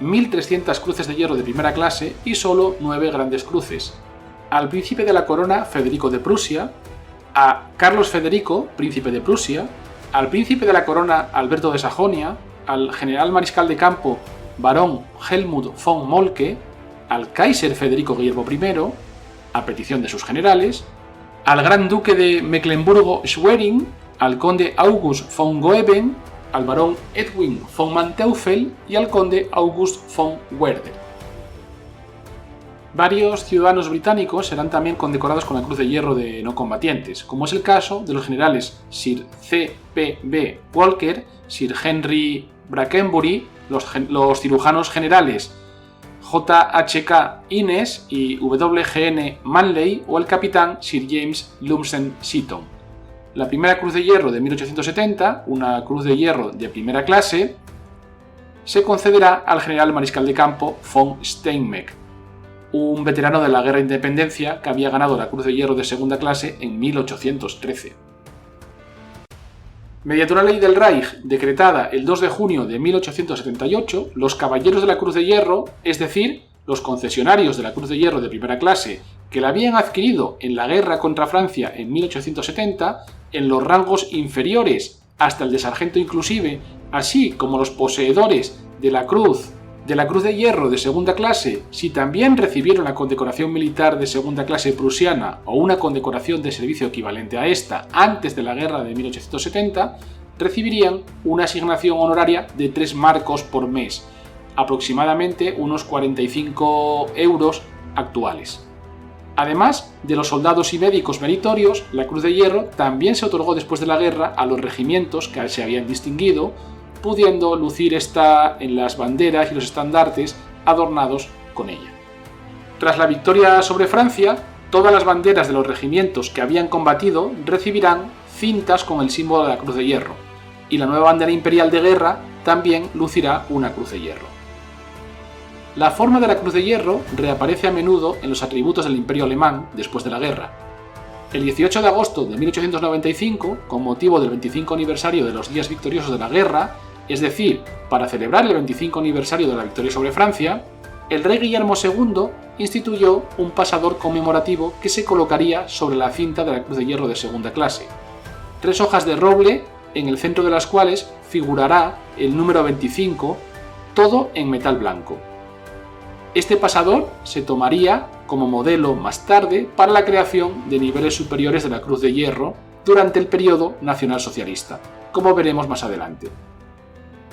1.300 cruces de hierro de primera clase y solo 9 grandes cruces. Al príncipe de la corona Federico de Prusia, a Carlos Federico, príncipe de Prusia, al príncipe de la corona Alberto de Sajonia, al general mariscal de campo barón Helmut von Moltke, al Kaiser Federico Guillermo I, a petición de sus generales, al gran duque de Mecklemburgo-Schwerin, al conde August von Goeben, al barón Edwin von Manteuffel y al conde August von Werder. Varios ciudadanos británicos serán también condecorados con la Cruz de Hierro de no combatientes, como es el caso de los generales Sir C. P. B. Walker, Sir Henry Brackenbury, los cirujanos generales J. H. K. Innes y W. G. N. Manley o el capitán Sir James Lumsden Seaton. La primera Cruz de Hierro de 1870, una Cruz de Hierro de primera clase, se concederá al general mariscal de campo von Steinmeck, un veterano de la Guerra de Independencia que había ganado la Cruz de Hierro de segunda clase en 1813. Mediante una ley del Reich decretada el 2 de junio de 1878, los caballeros de la Cruz de Hierro, es decir, los concesionarios de la Cruz de Hierro de primera clase que la habían adquirido en la guerra contra Francia en 1870, en los rangos inferiores hasta el de sargento inclusive, así como los poseedores de la Cruz de Hierro de segunda clase, si también recibieron la condecoración militar de segunda clase prusiana o una condecoración de servicio equivalente a esta antes de la guerra de 1870, recibirían una asignación honoraria de 3 marcos por mes, aproximadamente unos 45 euros actuales. Además de los soldados y médicos meritorios, la Cruz de Hierro también se otorgó después de la guerra a los regimientos que se habían distinguido, pudiendo lucir esta en las banderas y los estandartes adornados con ella. Tras la victoria sobre Francia, todas las banderas de los regimientos que habían combatido recibirán cintas con el símbolo de la Cruz de Hierro, y la nueva bandera imperial de guerra también lucirá una Cruz de Hierro. La forma de la Cruz de Hierro reaparece a menudo en los atributos del Imperio alemán después de la guerra. El 18 de agosto de 1895, con motivo del 25 aniversario de los días victoriosos de la guerra, es decir, para celebrar el 25 aniversario de la victoria sobre Francia, el rey Guillermo II instituyó un pasador conmemorativo que se colocaría sobre la cinta de la Cruz de Hierro de segunda clase. 3 hojas de roble, en el centro de las cuales figurará el número 25, todo en metal blanco. Este pasador se tomaría como modelo más tarde para la creación de niveles superiores de la Cruz de Hierro durante el periodo nacionalsocialista, como veremos más adelante.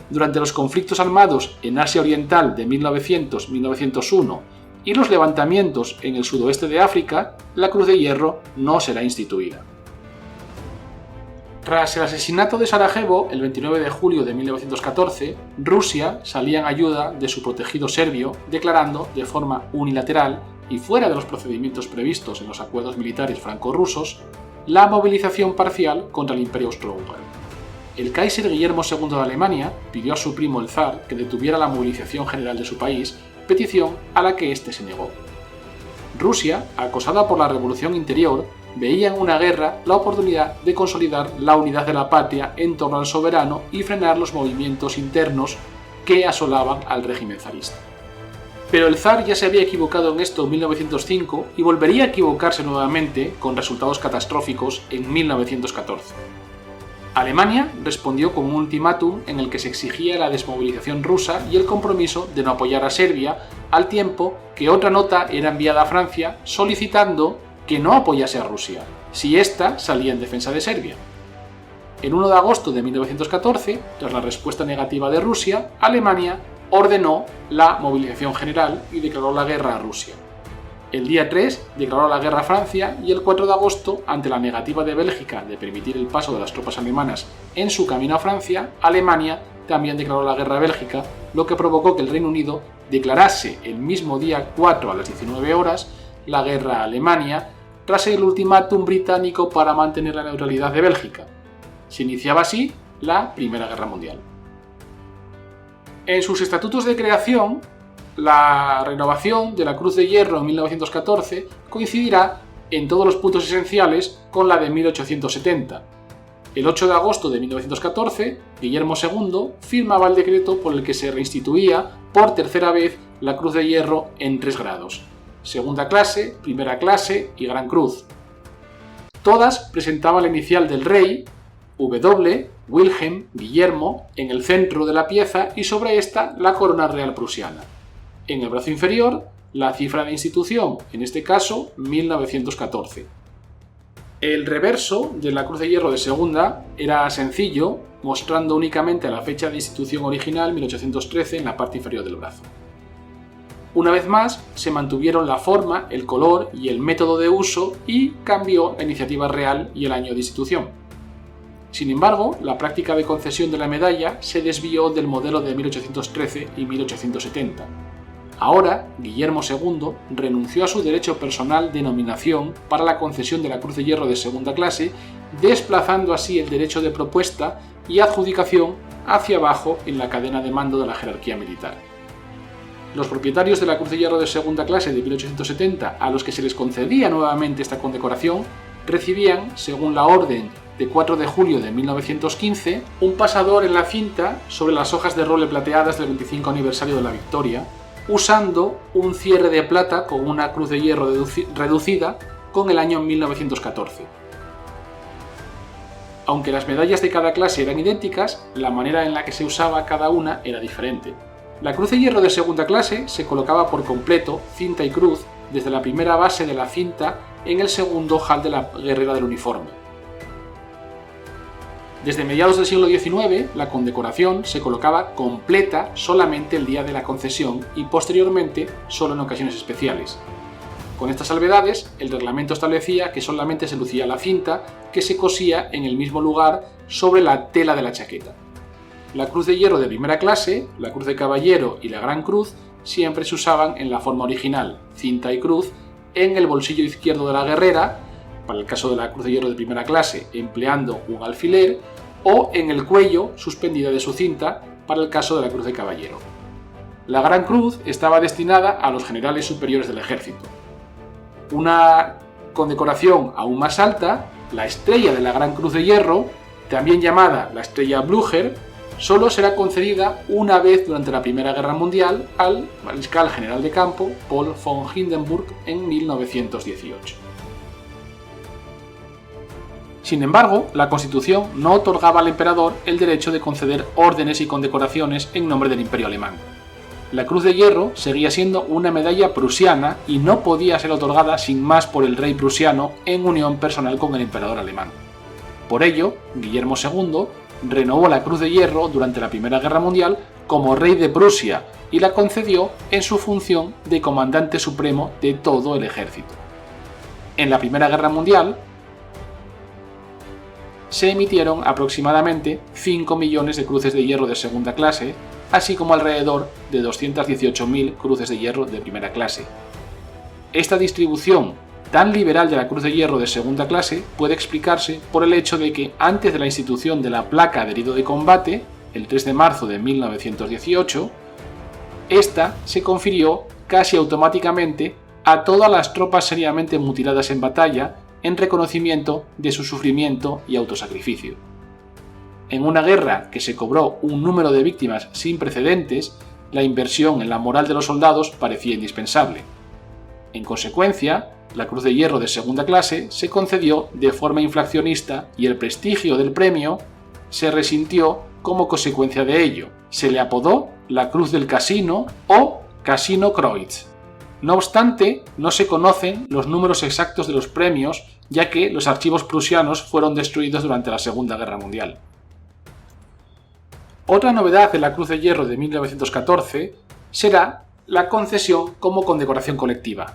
Durante los conflictos armados en Asia Oriental de 1900-1901 y los levantamientos en el sudoeste de África, la Cruz de Hierro no será instituida. Tras el asesinato de Sarajevo, el 29 de julio de 1914, Rusia salía en ayuda de su protegido serbio, declarando de forma unilateral y fuera de los procedimientos previstos en los acuerdos militares franco-rusos, la movilización parcial contra el Imperio Austrohúngaro. El Kaiser Guillermo II de Alemania pidió a su primo el zar que detuviera la movilización general de su país, petición a la que éste se negó. Rusia, acosada por la revolución interior, veía en una guerra la oportunidad de consolidar la unidad de la patria en torno al soberano y frenar los movimientos internos que asolaban al régimen zarista. Pero el zar ya se había equivocado en esto en 1905 y volvería a equivocarse nuevamente con resultados catastróficos en 1914. Alemania respondió con un ultimátum en el que se exigía la desmovilización rusa y el compromiso de no apoyar a Serbia, al tiempo que otra nota era enviada a Francia solicitando que no apoyase a Rusia, si ésta salía en defensa de Serbia. El 1 de agosto de 1914, tras la respuesta negativa de Rusia, Alemania ordenó la movilización general y declaró la guerra a Rusia. El día 3 declaró la guerra a Francia y el 4 de agosto, ante la negativa de Bélgica de permitir el paso de las tropas alemanas en su camino a Francia, Alemania también declaró la guerra a Bélgica, lo que provocó que el Reino Unido declarase el mismo día 4 a las 19 horas la guerra a Alemania, tras el ultimátum británico para mantener la neutralidad de Bélgica. Se iniciaba así la Primera Guerra Mundial. En sus estatutos de creación, la renovación de la Cruz de Hierro en 1914 coincidirá en todos los puntos esenciales con la de 1870. El 8 de agosto de 1914, Guillermo II firmaba el decreto por el que se reinstituía por tercera vez la Cruz de Hierro en 3 grados: segunda clase, primera clase y Gran Cruz. Todas presentaban la inicial del rey, W, Wilhelm, Guillermo, en el centro de la pieza y sobre esta la corona real prusiana. En el brazo inferior, la cifra de institución, en este caso 1914. El reverso de la Cruz de Hierro de segunda era sencillo, mostrando únicamente la fecha de institución original 1813 en la parte inferior del brazo. Una vez más, se mantuvieron la forma, el color y el método de uso y cambió la iniciativa real y el año de institución. Sin embargo, la práctica de concesión de la medalla se desvió del modelo de 1813 y 1870. Ahora, Guillermo II renunció a su derecho personal de nominación para la concesión de la Cruz de Hierro de segunda clase, desplazando así el derecho de propuesta y adjudicación hacia abajo en la cadena de mando de la jerarquía militar. Los propietarios de la Cruz de Hierro de segunda clase de 1870, a los que se les concedía nuevamente esta condecoración, recibían, según la orden de 4 de julio de 1915, un pasador en la cinta sobre las hojas de roble plateadas del 25 aniversario de la victoria, usando un cierre de plata con una cruz de hierro reducida con el año 1914. Aunque las medallas de cada clase eran idénticas, la manera en la que se usaba cada una era diferente. La Cruz de Hierro de segunda clase se colocaba por completo, cinta y cruz, desde la primera base de la cinta en el segundo ojal de la guerrera del uniforme. Desde mediados del siglo XIX, la condecoración se colocaba completa solamente el día de la concesión y posteriormente solo en ocasiones especiales. Con estas salvedades, el reglamento establecía que solamente se lucía la cinta, que se cosía en el mismo lugar sobre la tela de la chaqueta. La Cruz de Hierro de primera clase, la Cruz de Caballero y la Gran Cruz siempre se usaban en la forma original, cinta y cruz, en el bolsillo izquierdo de la guerrera, para el caso de la Cruz de Hierro de primera clase empleando un alfiler, o en el cuello suspendida de su cinta, para el caso de la Cruz de Caballero. La Gran Cruz estaba destinada a los generales superiores del ejército. Una condecoración aún más alta, la Estrella de la Gran Cruz de Hierro, también llamada la Estrella Blücher, solo será concedida una vez durante la Primera Guerra Mundial al mariscal general de campo Paul von Hindenburg en 1918. Sin embargo, la Constitución no otorgaba al emperador el derecho de conceder órdenes y condecoraciones en nombre del Imperio alemán. La Cruz de Hierro seguía siendo una medalla prusiana y no podía ser otorgada sin más por el rey prusiano en unión personal con el emperador alemán. Por ello, Guillermo II renovó la Cruz de Hierro durante la Primera Guerra Mundial como rey de Prusia y la concedió en su función de comandante supremo de todo el ejército. En la Primera Guerra Mundial se emitieron aproximadamente 5 millones de cruces de hierro de segunda clase, así como alrededor de 218.000 cruces de hierro de primera clase. Esta distribución tan liberal de la Cruz de Hierro de segunda clase puede explicarse por el hecho de que antes de la institución de la placa de herido de combate, el 3 de marzo de 1918, esta se confirió casi automáticamente a todas las tropas seriamente mutiladas en batalla en reconocimiento de su sufrimiento y autosacrificio. En una guerra que se cobró un número de víctimas sin precedentes, la inversión en la moral de los soldados parecía indispensable. En consecuencia, la Cruz de Hierro de segunda clase se concedió de forma inflacionista y el prestigio del premio se resintió como consecuencia de ello. Se le apodó la Cruz del Casino o Casino Kreuz. No obstante, no se conocen los números exactos de los premios, ya que los archivos prusianos fueron destruidos durante la Segunda Guerra Mundial. Otra novedad de la Cruz de Hierro de 1914 será la concesión como condecoración colectiva.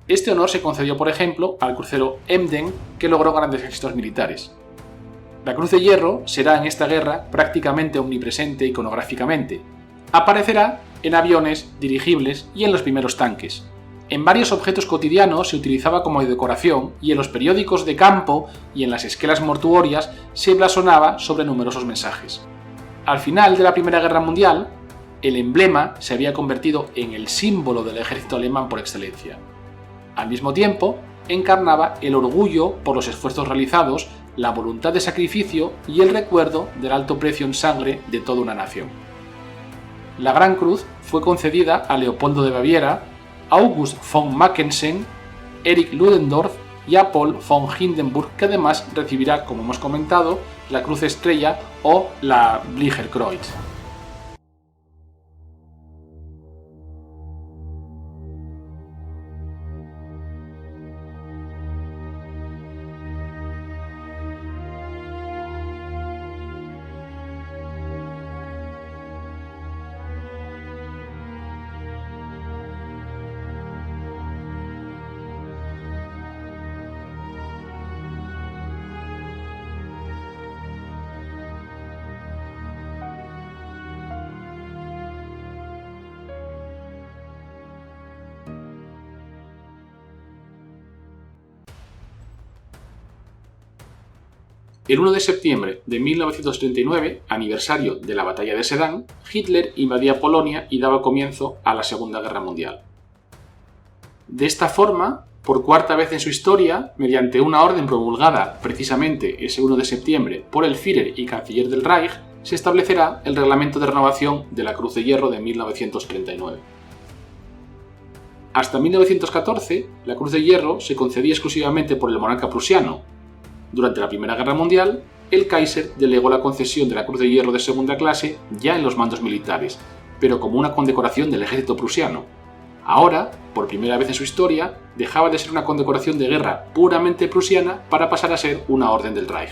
Este honor se concedió, por ejemplo, al crucero Emden, que logró grandes éxitos militares. La Cruz de Hierro será en esta guerra prácticamente omnipresente iconográficamente. Aparecerá en aviones, dirigibles y en los primeros tanques. En varios objetos cotidianos se utilizaba como decoración y en los periódicos de campo y en las esquelas mortuorias se blasonaba sobre numerosos mensajes. Al final de la Primera Guerra Mundial, el emblema se había convertido en el símbolo del ejército alemán por excelencia. Al mismo tiempo, encarnaba el orgullo por los esfuerzos realizados, la voluntad de sacrificio y el recuerdo del alto precio en sangre de toda una nación. La Gran Cruz fue concedida a Leopoldo de Baviera, August von Mackensen, Erich Ludendorff y a Paul von Hindenburg, que además recibirá, como hemos comentado, la Cruz Estrella o la Blücherkreuz. El 1 de septiembre de 1939, aniversario de la batalla de Sedán, Hitler invadía Polonia y daba comienzo a la Segunda Guerra Mundial. De esta forma, por cuarta vez en su historia, mediante una orden promulgada precisamente ese 1 de septiembre por el Führer y canciller del Reich, se establecerá el Reglamento de Renovación de la Cruz de Hierro de 1939. Hasta 1914, la Cruz de Hierro se concedía exclusivamente por el monarca prusiano. Durante la Primera Guerra Mundial, el Kaiser delegó la concesión de la Cruz de Hierro de segunda clase ya en los mandos militares, pero como una condecoración del ejército prusiano. Ahora, por primera vez en su historia, dejaba de ser una condecoración de guerra puramente prusiana para pasar a ser una orden del Reich.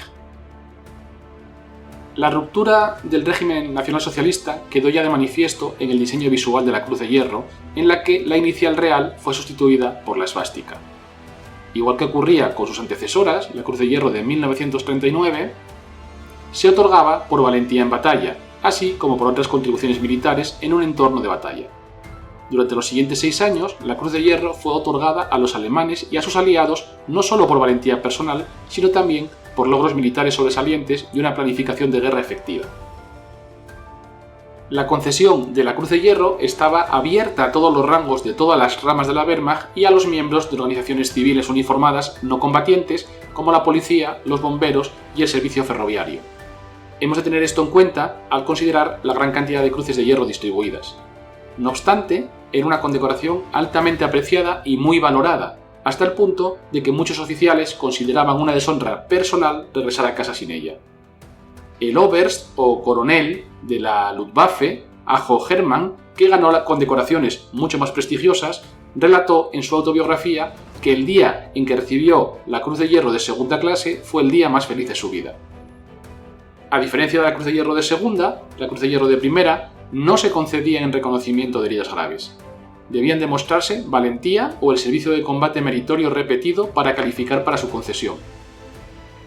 La ruptura del régimen nacionalsocialista quedó ya de manifiesto en el diseño visual de la Cruz de Hierro, en la que la inicial real fue sustituida por la esvástica. Igual que ocurría con sus antecesoras, la Cruz de Hierro de 1939 se otorgaba por valentía en batalla, así como por otras contribuciones militares en un entorno de batalla. Durante los siguientes 6 años, la Cruz de Hierro fue otorgada a los alemanes y a sus aliados no solo por valentía personal, sino también por logros militares sobresalientes y una planificación de guerra efectiva. La concesión de la Cruz de Hierro estaba abierta a todos los rangos de todas las ramas de la Wehrmacht y a los miembros de organizaciones civiles uniformadas no combatientes como la policía, los bomberos y el servicio ferroviario. Hemos de tener esto en cuenta al considerar la gran cantidad de cruces de hierro distribuidas. No obstante, era una condecoración altamente apreciada y muy valorada, hasta el punto de que muchos oficiales consideraban una deshonra personal regresar a casa sin ella. El Oberst o coronel de la Luftwaffe, Ajo Hermann, que ganó las condecoraciones mucho más prestigiosas, relató en su autobiografía que el día en que recibió la Cruz de Hierro de segunda clase fue el día más feliz de su vida. A diferencia de la Cruz de Hierro de segunda, la Cruz de Hierro de primera no se concedía en reconocimiento de heridas graves. Debían demostrarse valentía o el servicio de combate meritorio repetido para calificar para su concesión.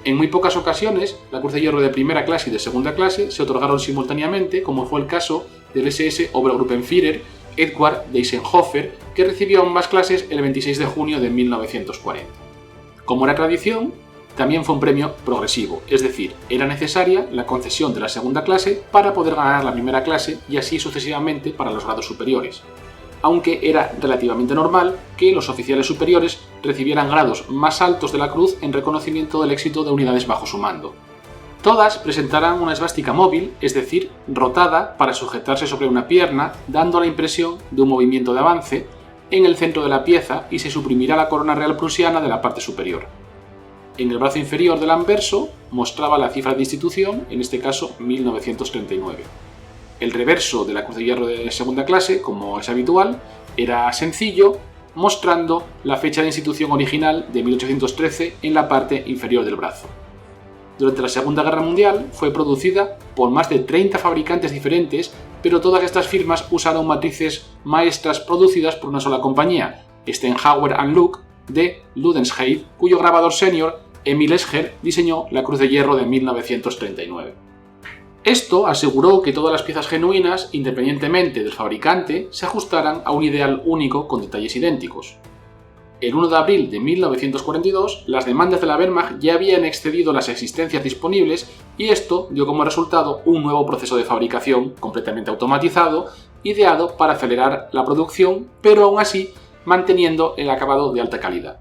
En muy pocas ocasiones, la Cruz de Hierro de primera clase y de segunda clase se otorgaron simultáneamente, como fue el caso del SS Obergruppenführer Edward Eisenhower, que recibió ambas clases el 26 de junio de 1940. Como era tradición, también fue un premio progresivo, es decir, era necesaria la concesión de la segunda clase para poder ganar la primera clase y así sucesivamente para los grados superiores, aunque era relativamente normal que los oficiales superiores recibieran grados más altos de la cruz en reconocimiento del éxito de unidades bajo su mando. Todas presentarán una esvástica móvil, es decir, rotada para sujetarse sobre una pierna, dando la impresión de un movimiento de avance en el centro de la pieza y se suprimirá la corona real prusiana de la parte superior. En el brazo inferior del anverso mostraba la cifra de institución, en este caso 1939. El reverso de la Cruz de Hierro de segunda clase, como es habitual, era sencillo, mostrando la fecha de institución original de 1813 en la parte inferior del brazo. Durante la Segunda Guerra Mundial fue producida por más de 30 fabricantes diferentes, pero todas estas firmas usaron matrices maestras producidas por una sola compañía, Steinhauer & Luck de Ludensheim, cuyo grabador senior, Emil Escher, diseñó la Cruz de Hierro de 1939. Esto aseguró que todas las piezas genuinas, independientemente del fabricante, se ajustaran a un ideal único con detalles idénticos. El 1 de abril de 1942, las demandas de la Wehrmacht ya habían excedido las existencias disponibles y esto dio como resultado un nuevo proceso de fabricación completamente automatizado, ideado para acelerar la producción, pero aún así manteniendo el acabado de alta calidad.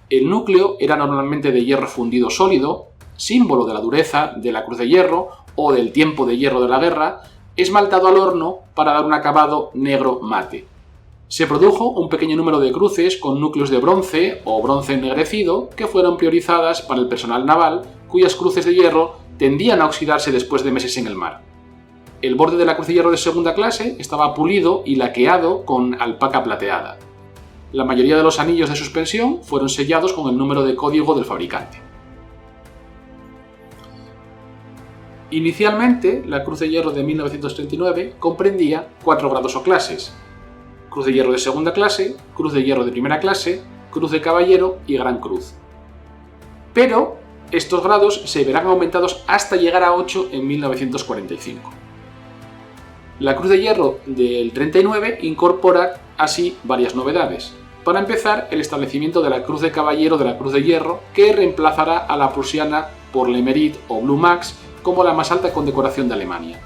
El núcleo era normalmente de hierro fundido sólido, símbolo de la dureza de la Cruz de Hierro o del tiempo de hierro de la guerra, esmaltado al horno para dar un acabado negro mate. Se produjo un pequeño número de cruces con núcleos de bronce o bronce ennegrecido que fueron priorizadas para el personal naval, cuyas cruces de hierro tendían a oxidarse después de meses en el mar. El borde de la Cruz de Hierro de segunda clase estaba pulido y laqueado con alpaca plateada. La mayoría de los anillos de suspensión fueron sellados con el número de código del fabricante. Inicialmente, la Cruz de Hierro de 1939 comprendía 4 grados o clases: Cruz de Hierro de segunda clase, Cruz de Hierro de primera clase, Cruz de Caballero y Gran Cruz. Pero estos grados se verán aumentados hasta llegar a 8 en 1945. La Cruz de Hierro del 39 incorpora así varias novedades. Para empezar, el establecimiento de la Cruz de Caballero de la Cruz de Hierro, que reemplazará a la prusiana por Le Mérite o Blue Max como la más alta condecoración de Alemania.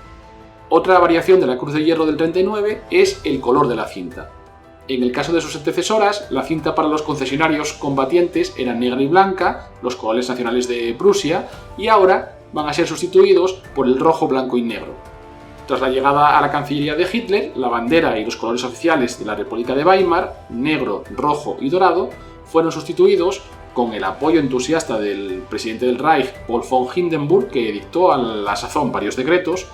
Otra variación de la Cruz de Hierro del 39 es el color de la cinta. En el caso de sus antecesoras, la cinta para los concesionarios combatientes era negra y blanca, los colores nacionales de Prusia, y ahora van a ser sustituidos por el rojo, blanco y negro. Tras la llegada a la Cancillería de Hitler, la bandera y los colores oficiales de la República de Weimar, negro, rojo y dorado, fueron sustituidos, con el apoyo entusiasta del presidente del Reich, Paul von Hindenburg, que dictó a la sazón varios decretos,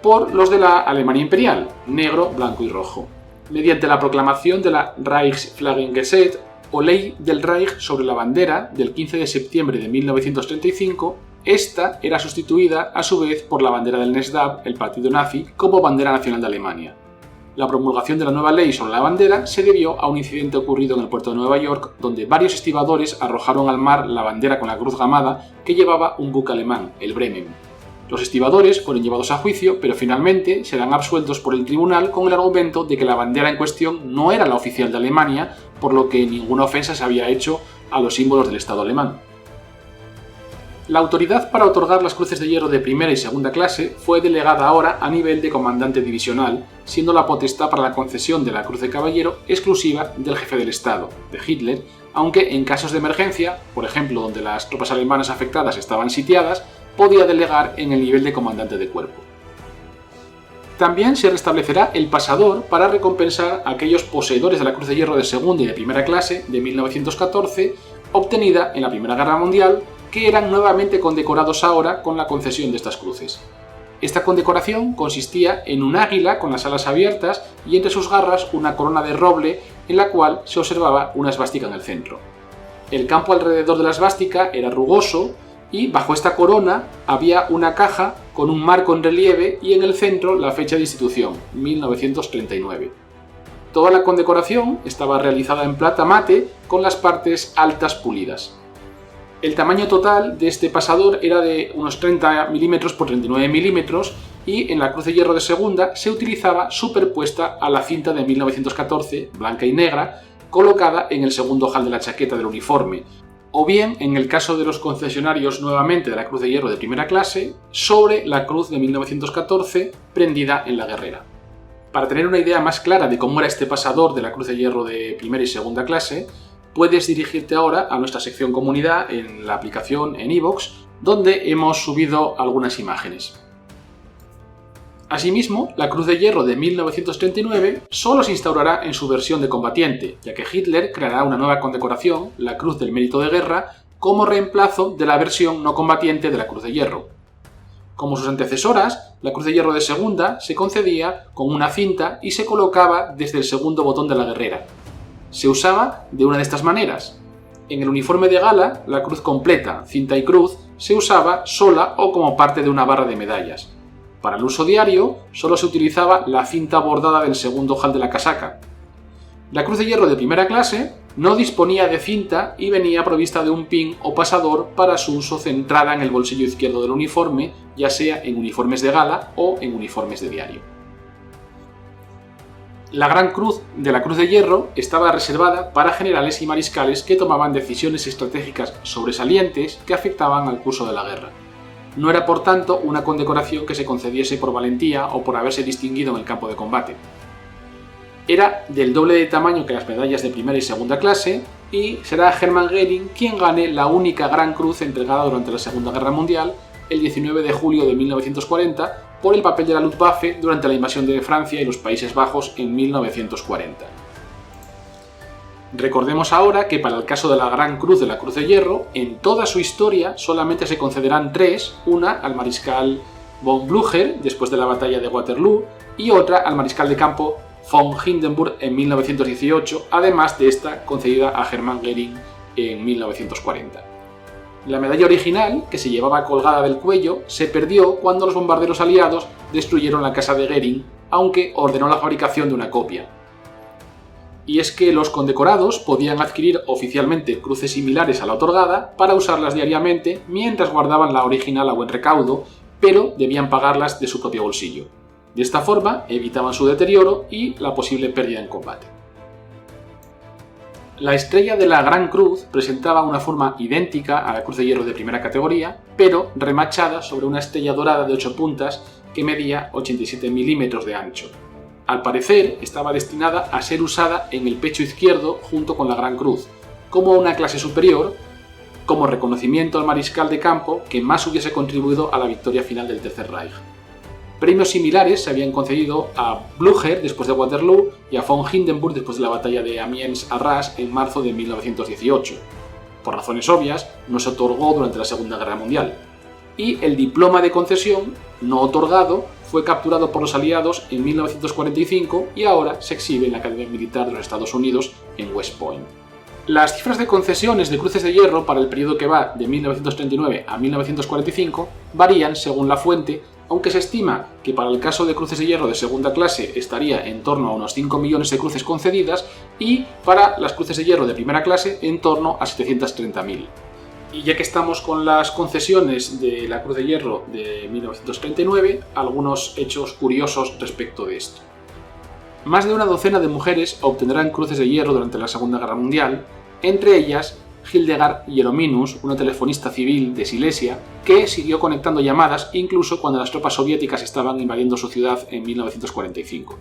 por los de la Alemania Imperial, negro, blanco y rojo, mediante la proclamación de la Reichsflaggengesetz o Ley del Reich sobre la bandera del 15 de septiembre de 1935, esta era sustituida a su vez por la bandera del NSDAP, el partido nazi, como bandera nacional de Alemania. La promulgación de la nueva ley sobre la bandera se debió a un incidente ocurrido en el puerto de Nueva York, donde varios estibadores arrojaron al mar la bandera con la cruz gamada que llevaba un buque alemán, el Bremen. Los estibadores fueron llevados a juicio, pero finalmente serán absueltos por el tribunal con el argumento de que la bandera en cuestión no era la oficial de Alemania, por lo que ninguna ofensa se había hecho a los símbolos del Estado alemán. La autoridad para otorgar las cruces de hierro de primera y segunda clase fue delegada ahora a nivel de comandante divisional, siendo la potestad para la concesión de la Cruz de Caballero exclusiva del jefe del Estado, de Hitler, aunque en casos de emergencia, por ejemplo donde las tropas alemanas afectadas estaban sitiadas, podía delegar en el nivel de comandante de cuerpo. También se restablecerá el pasador para recompensar a aquellos poseedores de la Cruz de Hierro de segunda y de primera clase de 1914, obtenida en la Primera Guerra Mundial, que eran nuevamente condecorados ahora con la concesión de estas cruces. Esta condecoración consistía en un águila con las alas abiertas y entre sus garras una corona de roble en la cual se observaba una esvástica en el centro. El campo alrededor de la esvástica era rugoso y bajo esta corona había una caja con un marco en relieve y en el centro la fecha de institución, 1939. Toda la condecoración estaba realizada en plata mate con las partes altas pulidas. El tamaño total de este pasador era de unos 30 mm por 39 mm y en la Cruz de Hierro de segunda se utilizaba superpuesta a la cinta de 1914, blanca y negra, colocada en el segundo ojal de la chaqueta del uniforme, o bien, en el caso de los concesionarios nuevamente de la Cruz de Hierro de primera clase, sobre la cruz de 1914 prendida en la guerrera. Para tener una idea más clara de cómo era este pasador de la Cruz de Hierro de primera y segunda clase, puedes dirigirte ahora a nuestra sección comunidad en la aplicación en iVoox, donde hemos subido algunas imágenes. Asimismo, la Cruz de Hierro de 1939 solo se instaurará en su versión de combatiente, ya que Hitler creará una nueva condecoración, la Cruz del Mérito de Guerra, como reemplazo de la versión no combatiente de la Cruz de Hierro. Como sus antecesoras, la Cruz de Hierro de segunda se concedía con una cinta y se colocaba desde el segundo botón de la guerrera. Se usaba de una de estas maneras. En el uniforme de gala, la cruz completa, cinta y cruz, se usaba sola o como parte de una barra de medallas. Para el uso diario, solo se utilizaba la cinta bordada del segundo ojal de la casaca. La Cruz de Hierro de primera clase no disponía de cinta y venía provista de un pin o pasador para su uso centrada en el bolsillo izquierdo del uniforme, ya sea en uniformes de gala o en uniformes de diario. La Gran Cruz de la Cruz de Hierro estaba reservada para generales y mariscales que tomaban decisiones estratégicas sobresalientes que afectaban al curso de la guerra. No era, por tanto, una condecoración que se concediese por valentía o por haberse distinguido en el campo de combate. Era del doble de tamaño que las medallas de primera y segunda clase y será Hermann Göring quien gane la única Gran Cruz entregada durante la Segunda Guerra Mundial, el 19 de julio de 1940, por el papel de la Luftwaffe durante la invasión de Francia y los Países Bajos en 1940. Recordemos ahora que para el caso de la Gran Cruz de la Cruz de Hierro, en toda su historia solamente se concederán tres, una al mariscal von Blücher después de la batalla de Waterloo y otra al mariscal de campo von Hindenburg en 1918, además de esta concedida a Hermann Göring en 1940. La medalla original, que se llevaba colgada del cuello, se perdió cuando los bombarderos aliados destruyeron la casa de Göring, aunque ordenó la fabricación de una copia. Y es que los condecorados podían adquirir oficialmente cruces similares a la otorgada para usarlas diariamente mientras guardaban la original a buen recaudo, pero debían pagarlas de su propio bolsillo. De esta forma evitaban su deterioro y la posible pérdida en combate. La estrella de la Gran Cruz presentaba una forma idéntica a la Cruz de Hierro de primera categoría, pero remachada sobre una estrella dorada de 8 puntas que medía 87 milímetros de ancho. Al parecer, estaba destinada a ser usada en el pecho izquierdo junto con la Gran Cruz, como una clase superior, como reconocimiento al mariscal de campo que más hubiese contribuido a la victoria final del Tercer Reich. Premios similares se habían concedido a Blücher después de Waterloo y a von Hindenburg después de la batalla de Amiens-Arras en marzo de 1918. Por razones obvias, no se otorgó durante la Segunda Guerra Mundial. Y el diploma de concesión, no otorgado, fue capturado por los aliados en 1945 y ahora se exhibe en la Academia Militar de los Estados Unidos en West Point. Las cifras de concesiones de cruces de hierro para el periodo que va de 1939 a 1945 varían según la fuente, aunque se estima que para el caso de cruces de hierro de segunda clase estaría en torno a unos 5 millones de cruces concedidas y para las cruces de hierro de primera clase en torno a 730.000. Y ya que estamos con las concesiones de la Cruz de Hierro de 1939, algunos hechos curiosos respecto de esto. Más de una docena de mujeres obtendrán cruces de hierro durante la Segunda Guerra Mundial, entre ellas Hildegard Hierominus, una telefonista civil de Silesia, que siguió conectando llamadas incluso cuando las tropas soviéticas estaban invadiendo su ciudad en 1945.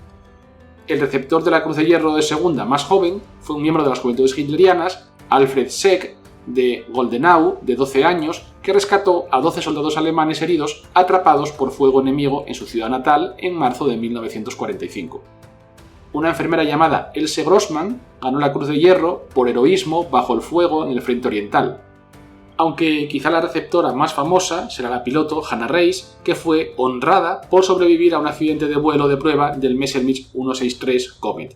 El receptor de la Cruz de Hierro de segunda más joven fue un miembro de las Juventudes Hitlerianas, Alfred Seck, de Goldenau, de 12 años, que rescató a 12 soldados alemanes heridos atrapados por fuego enemigo en su ciudad natal en marzo de 1945. Una enfermera llamada Else Grossmann ganó la Cruz de Hierro por heroísmo bajo el fuego en el frente oriental. Aunque quizá la receptora más famosa será la piloto Hanna Reis, que fue honrada por sobrevivir a un accidente de vuelo de prueba del Messerschmitt 163 Comet.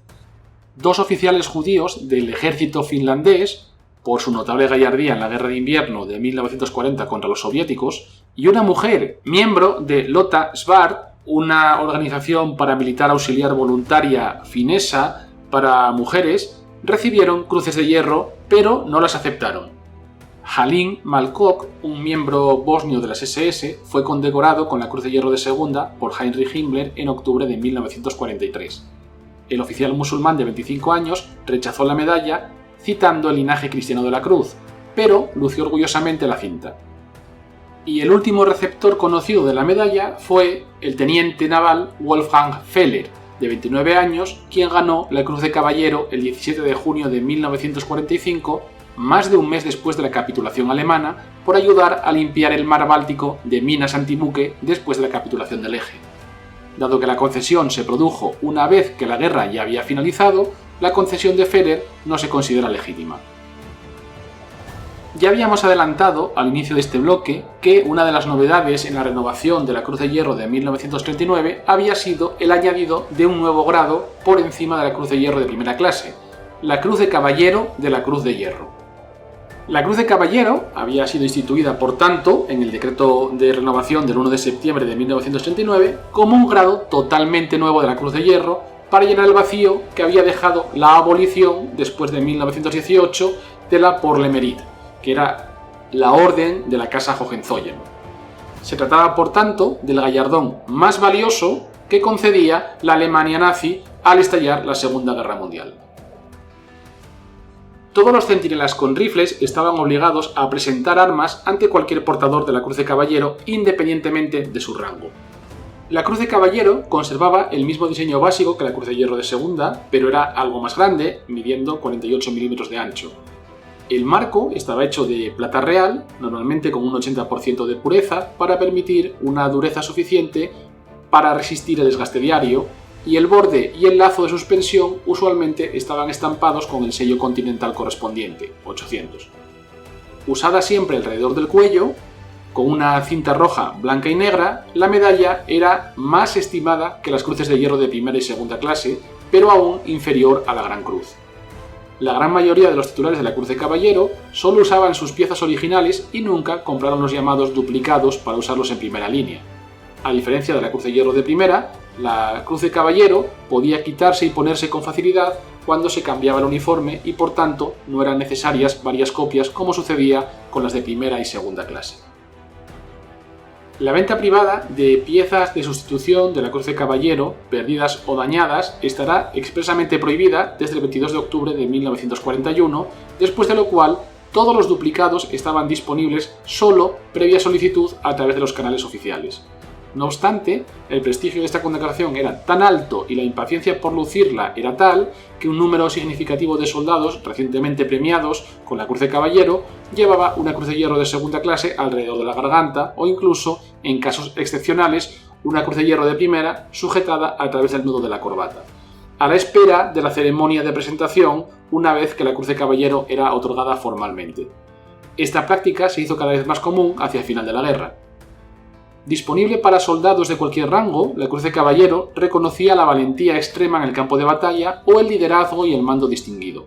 Dos oficiales judíos del ejército finlandés, por su notable gallardía en la Guerra de Invierno de 1940 contra los soviéticos, y una mujer, miembro de Lotta Svart, una organización paramilitar auxiliar voluntaria finesa para mujeres, recibieron cruces de hierro, pero no las aceptaron. Halin Malkok, un miembro bosnio de las SS, fue condecorado con la Cruz de Hierro de segunda por Heinrich Himmler en octubre de 1943. El oficial musulmán de 25 años rechazó la medalla, citando el linaje cristiano de la cruz, pero lució orgullosamente la cinta. Y el último receptor conocido de la medalla fue el teniente naval Wolfgang Feller, de 29 años, quien ganó la Cruz de Caballero el 17 de junio de 1945, más de un mes después de la capitulación alemana, por ayudar a limpiar el mar Báltico de minas antibuque después de la capitulación del Eje. Dado que la concesión se produjo una vez que la guerra ya había finalizado, la concesión de Feller no se considera legítima. Ya habíamos adelantado al inicio de este bloque que una de las novedades en la renovación de la Cruz de Hierro de 1939 había sido el añadido de un nuevo grado por encima de la Cruz de Hierro de primera clase, la Cruz de Caballero de la Cruz de Hierro. La Cruz de Caballero había sido instituida, por tanto, en el decreto de renovación del 1 de septiembre de 1939 como un grado totalmente nuevo de la Cruz de Hierro para llenar el vacío que había dejado la abolición después de 1918 de la Pour le Mérite, que era la orden de la Casa Hohenzollern. Se trataba, por tanto, del gallardón más valioso que concedía la Alemania nazi al estallar la Segunda Guerra Mundial. Todos los centinelas con rifles estaban obligados a presentar armas ante cualquier portador de la Cruz de Caballero, independientemente de su rango. La Cruz de Caballero conservaba el mismo diseño básico que la Cruz de Hierro de segunda, pero era algo más grande, midiendo 48 milímetros de ancho. El marco estaba hecho de plata real, normalmente con un 80% de pureza, para permitir una dureza suficiente para resistir el desgaste diario, y el borde y el lazo de suspensión usualmente estaban estampados con el sello continental correspondiente, 800. Usada siempre alrededor del cuello, con una cinta roja, blanca y negra, la medalla era más estimada que las cruces de hierro de primera y segunda clase, pero aún inferior a la Gran Cruz. La gran mayoría de los titulares de la Cruz de Caballero solo usaban sus piezas originales y nunca compraron los llamados duplicados para usarlos en primera línea. A diferencia de la Cruz de Hierro de primera, la Cruz de Caballero podía quitarse y ponerse con facilidad cuando se cambiaba el uniforme y por tanto no eran necesarias varias copias como sucedía con las de primera y segunda clase. La venta privada de piezas de sustitución de la Cruz de Caballero, perdidas o dañadas, estará expresamente prohibida desde el 22 de octubre de 1941, después de lo cual todos los duplicados estaban disponibles solo previa solicitud a través de los canales oficiales. No obstante, el prestigio de esta condecoración era tan alto y la impaciencia por lucirla era tal que un número significativo de soldados recientemente premiados con la Cruz de Caballero llevaba una Cruz de Hierro de segunda clase alrededor de la garganta o incluso, en casos excepcionales, una Cruz de Hierro de primera sujetada a través del nudo de la corbata, a la espera de la ceremonia de presentación una vez que la Cruz de Caballero era otorgada formalmente. Esta práctica se hizo cada vez más común hacia el final de la guerra. Disponible para soldados de cualquier rango, la Cruz de Caballero reconocía la valentía extrema en el campo de batalla o el liderazgo y el mando distinguido.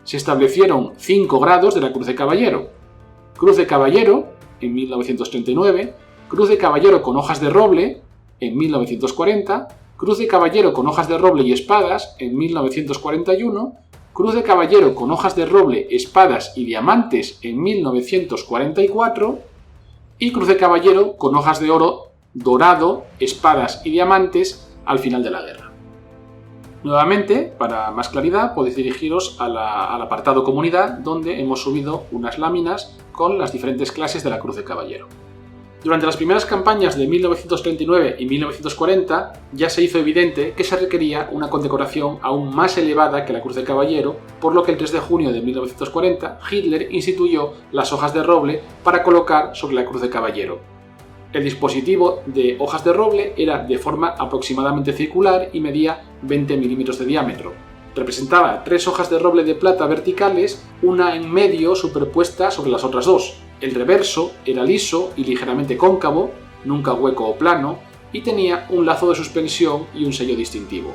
Se establecieron 5 grados de la Cruz de Caballero: Cruz de Caballero en 1939, Cruz de Caballero con hojas de roble en 1940, Cruz de Caballero con hojas de roble y espadas en 1941, Cruz de Caballero con hojas de roble, espadas y diamantes en 1944 y Cruz de Caballero con hojas de oro, dorado, espadas y diamantes al final de la guerra. Nuevamente, para más claridad, podéis dirigiros al apartado Comunidad, donde hemos subido unas láminas con las diferentes clases de la Cruz de Caballero. Durante las primeras campañas de 1939 y 1940 ya se hizo evidente que se requería una condecoración aún más elevada que la Cruz de Caballero, por lo que el 3 de junio de 1940 Hitler instituyó las hojas de roble para colocar sobre la Cruz de Caballero. El dispositivo de hojas de roble era de forma aproximadamente circular y medía 20 milímetros de diámetro. Representaba 3 hojas de roble de plata verticales, una en medio superpuesta sobre las otras 2. El reverso era liso y ligeramente cóncavo, nunca hueco o plano, y tenía un lazo de suspensión y un sello distintivo.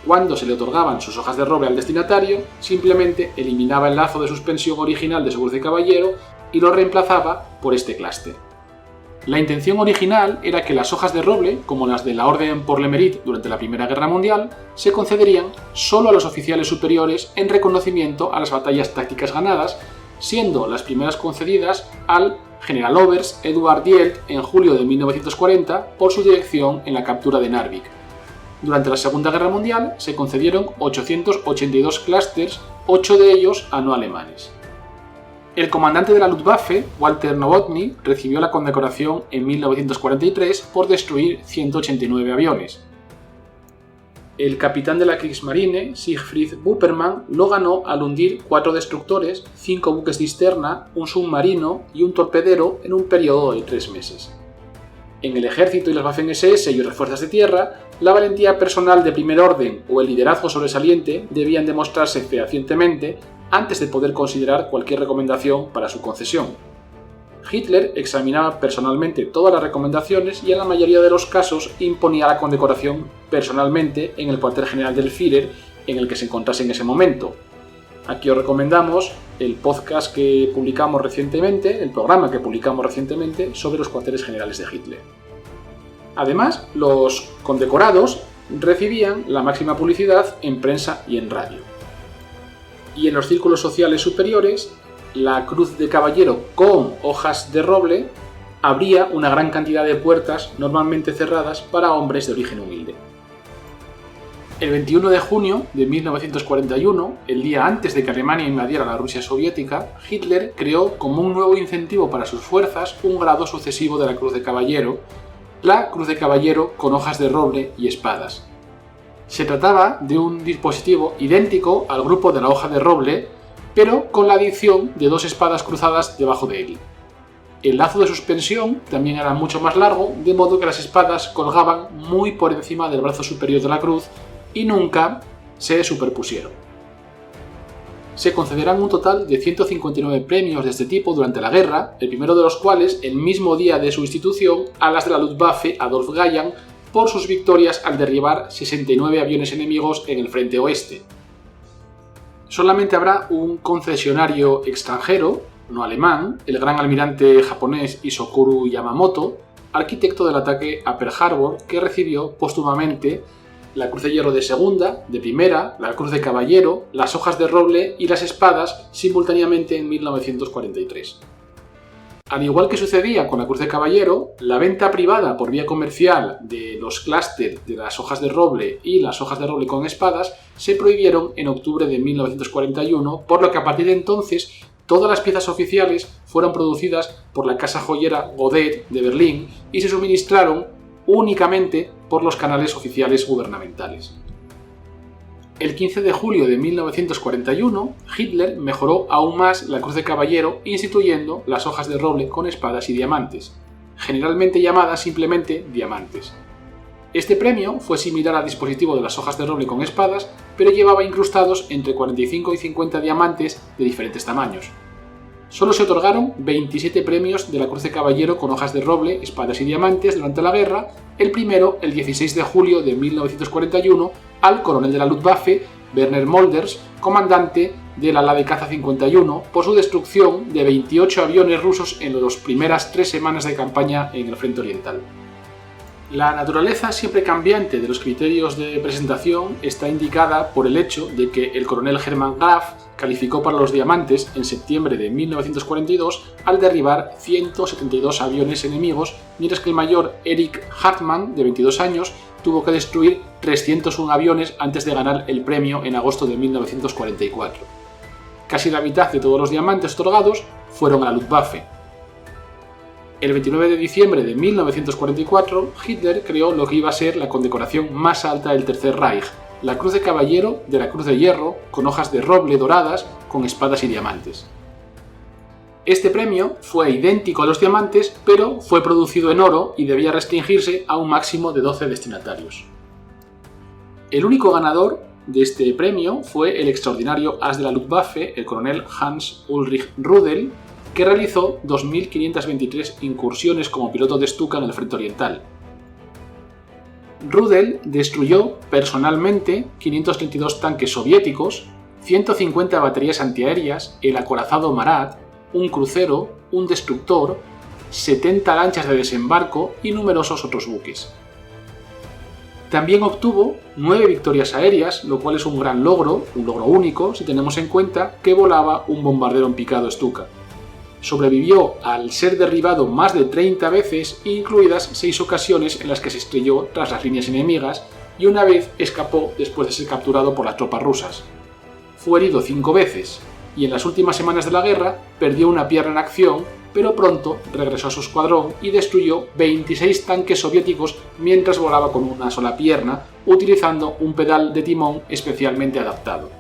Cuando se le otorgaban sus hojas de roble al destinatario, simplemente eliminaba el lazo de suspensión original de su Cruz de Caballero y lo reemplazaba por este cláster. La intención original era que las hojas de roble, como las de la Orden por le Mérite durante la Primera Guerra Mundial, se concederían solo a los oficiales superiores en reconocimiento a las batallas tácticas ganadas, siendo las primeras concedidas al Generaloberst Eduard Dietl en julio de 1940 por su dirección en la captura de Narvik. Durante la Segunda Guerra Mundial se concedieron 882 clústers, 8 de ellos a no alemanes. El comandante de la Luftwaffe, Walter Nowotny, recibió la condecoración en 1943 por destruir 189 aviones. El capitán de la Kriegsmarine, Siegfried Buppermann, lo ganó al hundir 4 destructores, 5 buques cisterna, un submarino y un torpedero en un periodo de 3 meses. En el ejército y las Waffen-SS y otras fuerzas de tierra, la valentía personal de primer orden o el liderazgo sobresaliente debían demostrarse fehacientemente antes de poder considerar cualquier recomendación para su concesión. Hitler examinaba personalmente todas las recomendaciones y en la mayoría de los casos imponía la condecoración personalmente en el cuartel general del Führer en el que se encontrase en ese momento. Aquí os recomendamos el podcast que publicamos recientemente, el programa que publicamos recientemente sobre los cuarteles generales de Hitler. Además, los condecorados recibían la máxima publicidad en prensa y en radio. Y en los círculos sociales superiores, la Cruz de Caballero con hojas de roble abría una gran cantidad de puertas normalmente cerradas para hombres de origen humilde. El 21 de junio de 1941, el día antes de que Alemania invadiera la Rusia soviética, Hitler creó como un nuevo incentivo para sus fuerzas un grado sucesivo de la Cruz de Caballero, la Cruz de Caballero con hojas de roble y espadas. Se trataba de un dispositivo idéntico al grupo de la hoja de roble, pero con la adición de 2 espadas cruzadas debajo de él. El lazo de suspensión también era mucho más largo, de modo que las espadas colgaban muy por encima del brazo superior de la cruz y nunca se superpusieron. Se concederán un total de 159 premios de este tipo durante la guerra, el primero de los cuales el mismo día de su institución a las de la Luftwaffe Adolf Galland por sus victorias al derribar 69 aviones enemigos en el frente oeste. Solamente habrá un concesionario extranjero, no alemán, el gran almirante japonés Isokuro Yamamoto, arquitecto del ataque a Pearl Harbor, que recibió póstumamente la Cruz de Hierro de segunda, de primera, la Cruz de Caballero, las hojas de roble y las espadas simultáneamente en 1943. Al igual que sucedía con la Cruz de Caballero, la venta privada por vía comercial de los clústeres de las hojas de roble y las hojas de roble con espadas se prohibieron en octubre de 1941, por lo que a partir de entonces todas las piezas oficiales fueron producidas por la casa joyera Godet de Berlín y se suministraron únicamente por los canales oficiales gubernamentales. El 15 de julio de 1941, Hitler mejoró aún más la Cruz de Caballero instituyendo las hojas de roble con espadas y diamantes, generalmente llamadas simplemente diamantes. Este premio fue similar al dispositivo de las hojas de roble con espadas, pero llevaba incrustados entre 45 y 50 diamantes de diferentes tamaños. Solo se otorgaron 27 premios de la Cruz de Caballero con hojas de roble, espadas y diamantes durante la guerra, el primero el 16 de julio de 1941 al coronel de la Luftwaffe, Werner Mölders, comandante del ala de caza 51, por su destrucción de 28 aviones rusos en las primeras 3 semanas de campaña en el frente oriental. La naturaleza siempre cambiante de los criterios de presentación está indicada por el hecho de que el coronel Hermann Graf calificó para los diamantes en septiembre de 1942 al derribar 172 aviones enemigos, mientras que el mayor Erich Hartmann, de 22 años, tuvo que destruir 301 aviones antes de ganar el premio en agosto de 1944. Casi la mitad de todos los diamantes otorgados fueron a la Luftwaffe. El 29 de diciembre de 1944, Hitler creó lo que iba a ser la condecoración más alta del Tercer Reich, la Cruz de Caballero de la Cruz de Hierro, con hojas de roble doradas con espadas y diamantes. Este premio fue idéntico a los diamantes, pero fue producido en oro y debía restringirse a un máximo de 12 destinatarios. El único ganador de este premio fue el extraordinario as de la Luftwaffe, el coronel Hans Ulrich Rudel, que realizó 2.523 incursiones como piloto de Stuka en el frente oriental. Rudel destruyó personalmente 532 tanques soviéticos, 150 baterías antiaéreas, el acorazado Marat, un crucero, un destructor, 70 lanchas de desembarco y numerosos otros buques. También obtuvo 9 victorias aéreas, lo cual es un gran logro, un logro único si tenemos en cuenta que volaba un bombardero en picado Stuka. Sobrevivió al ser derribado más de 30 veces, incluidas 6 ocasiones en las que se estrelló tras las líneas enemigas y una vez escapó después de ser capturado por las tropas rusas. Fue herido 5 veces y en las últimas semanas de la guerra perdió una pierna en acción, pero pronto regresó a su escuadrón y destruyó 26 tanques soviéticos mientras volaba con una sola pierna, utilizando un pedal de timón especialmente adaptado.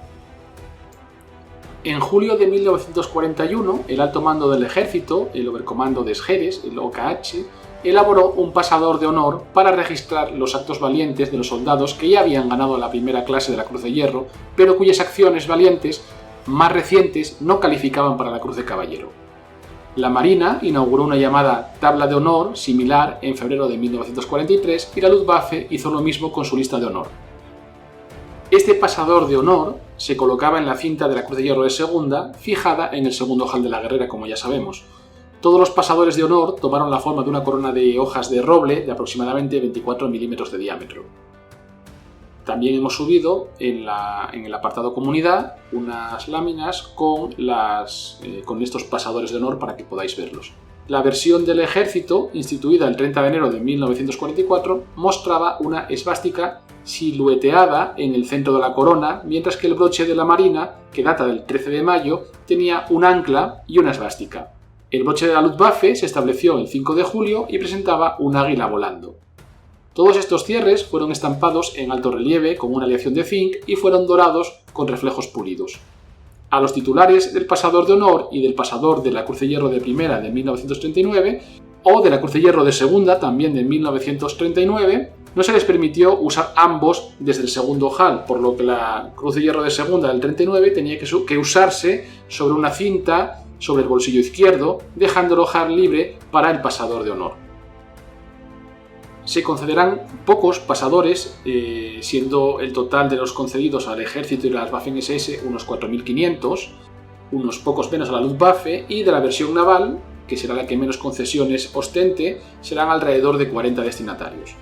En julio de 1941, el alto mando del ejército, el Oberkommando des Heeres, el OKH, elaboró un pasador de honor para registrar los actos valientes de los soldados que ya habían ganado la primera clase de la Cruz de Hierro, pero cuyas acciones valientes más recientes no calificaban para la Cruz de Caballero. La Marina inauguró una llamada Tabla de Honor similar en febrero de 1943 y la Luftwaffe hizo lo mismo con su lista de honor. Este pasador de honor se colocaba en la cinta de la Cruz de Hierro de segunda, fijada en el segundo ojal de la guerrera, como ya sabemos. Todos los pasadores de honor tomaron la forma de una corona de hojas de roble de aproximadamente 24 milímetros de diámetro. También hemos subido en el apartado comunidad unas láminas con estos pasadores de honor para que podáis verlos. La versión del ejército, instituida el 30 de enero de 1944, mostraba una esvástica silueteada en el centro de la corona, mientras que el broche de la Marina, que data del 13 de mayo, tenía un ancla y una esvástica. El broche de la Luftwaffe se estableció el 5 de julio y presentaba un águila volando. Todos estos cierres fueron estampados en alto relieve con una aleación de zinc y fueron dorados con reflejos pulidos. A los titulares del pasador de honor y del pasador de la Cruz de Hierro de primera de 1939 o de la Cruz de Hierro de segunda también de 1939 no se les permitió usar ambos desde el segundo ojal, por lo que la Cruz de Hierro de segunda del 39 tenía que usarse sobre una cinta sobre el bolsillo izquierdo, dejando el ojal libre para el pasador de honor. Se concederán pocos pasadores, siendo el total de los concedidos al ejército y a las Waffen-SS unos 4.500, unos pocos menos a la Luftwaffe, y de la versión naval, que será la que menos concesiones ostente, serán alrededor de 40 destinatarios.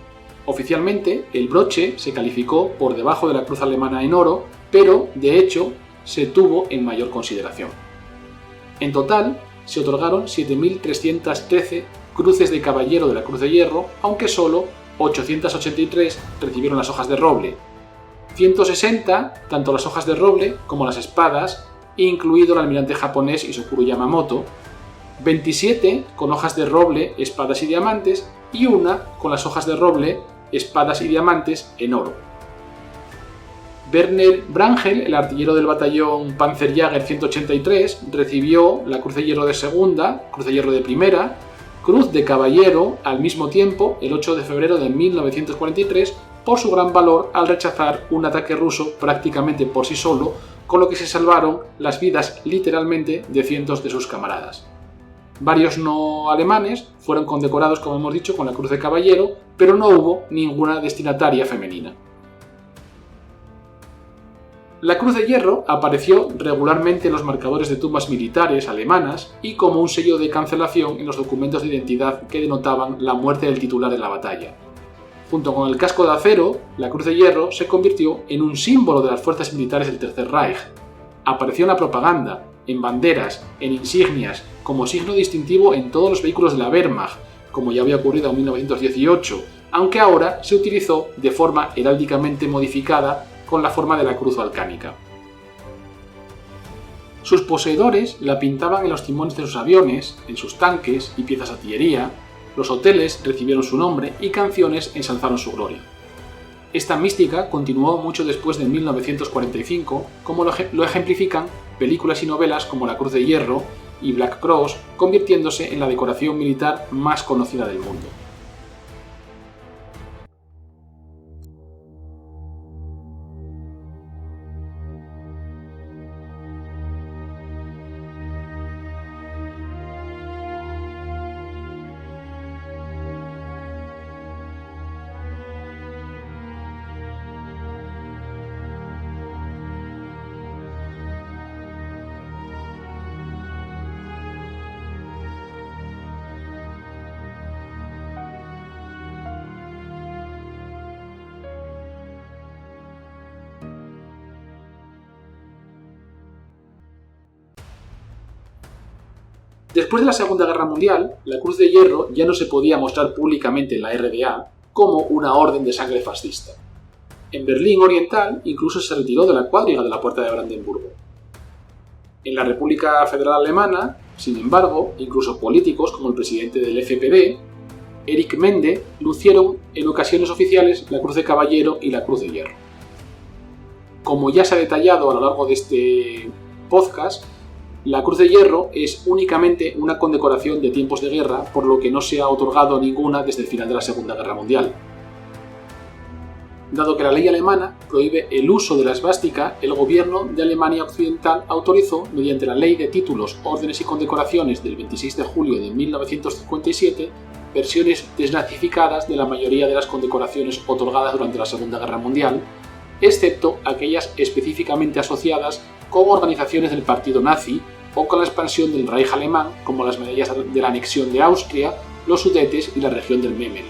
Oficialmente, el broche se calificó por debajo de la cruz alemana en oro, pero, de hecho, se tuvo en mayor consideración. En total, se otorgaron 7.313 cruces de caballero de la Cruz de Hierro, aunque solo 883 recibieron las hojas de roble. 160, tanto las hojas de roble como las espadas, incluido el almirante japonés Isokuro Yamamoto, 27 con hojas de roble, espadas y diamantes, y una con las hojas de roble, espadas y diamantes en oro. Werner Brangel, el artillero del batallón Panzerjäger 183, recibió la Cruz de Hierro de segunda, Cruz de Hierro de primera, Cruz de Caballero al mismo tiempo, el 8 de febrero de 1943, por su gran valor al rechazar un ataque ruso prácticamente por sí solo, con lo que se salvaron las vidas literalmente de cientos de sus camaradas. Varios no alemanes fueron condecorados, como hemos dicho, con la Cruz de Caballero, pero no hubo ninguna destinataria femenina. La Cruz de Hierro apareció regularmente en los marcadores de tumbas militares alemanas y como un sello de cancelación en los documentos de identidad que denotaban la muerte del titular de la batalla. Junto con el casco de acero, la Cruz de Hierro se convirtió en un símbolo de las fuerzas militares del Tercer Reich. Apareció en la propaganda, en banderas, en insignias, como signo distintivo en todos los vehículos de la Wehrmacht, como ya había ocurrido en 1918, aunque ahora se utilizó de forma heráldicamente modificada con la forma de la cruz balcánica. Sus poseedores la pintaban en los timones de sus aviones, en sus tanques y piezas de artillería, los hoteles recibieron su nombre y canciones ensalzaron su gloria. Esta mística continuó mucho después de 1945, como lo ejemplifican películas y novelas como La Cruz de Hierro y Black Cross, convirtiéndose en la decoración militar más conocida del mundo. Después de la Segunda Guerra Mundial, la Cruz de Hierro ya no se podía mostrar públicamente en la RDA como una orden de sangre fascista. En Berlín Oriental incluso se retiró de la cuadriga de la Puerta de Brandenburgo. En la República Federal Alemana, sin embargo, incluso políticos como el presidente del FPD, Erich Mende, lucieron en ocasiones oficiales la Cruz de Caballero y la Cruz de Hierro. Como ya se ha detallado a lo largo de este podcast, la Cruz de Hierro es únicamente una condecoración de tiempos de guerra, por lo que no se ha otorgado ninguna desde el final de la Segunda Guerra Mundial. Dado que la ley alemana prohíbe el uso de la esvástica, el gobierno de Alemania Occidental autorizó, mediante la Ley de Títulos, Órdenes y Condecoraciones del 26 de julio de 1957, versiones desnazificadas de la mayoría de las condecoraciones otorgadas durante la Segunda Guerra Mundial, excepto aquellas específicamente asociadas con organizaciones del partido nazi o con la expansión del Reich alemán, como las medallas de la anexión de Austria, los Sudetes y la región del Memel.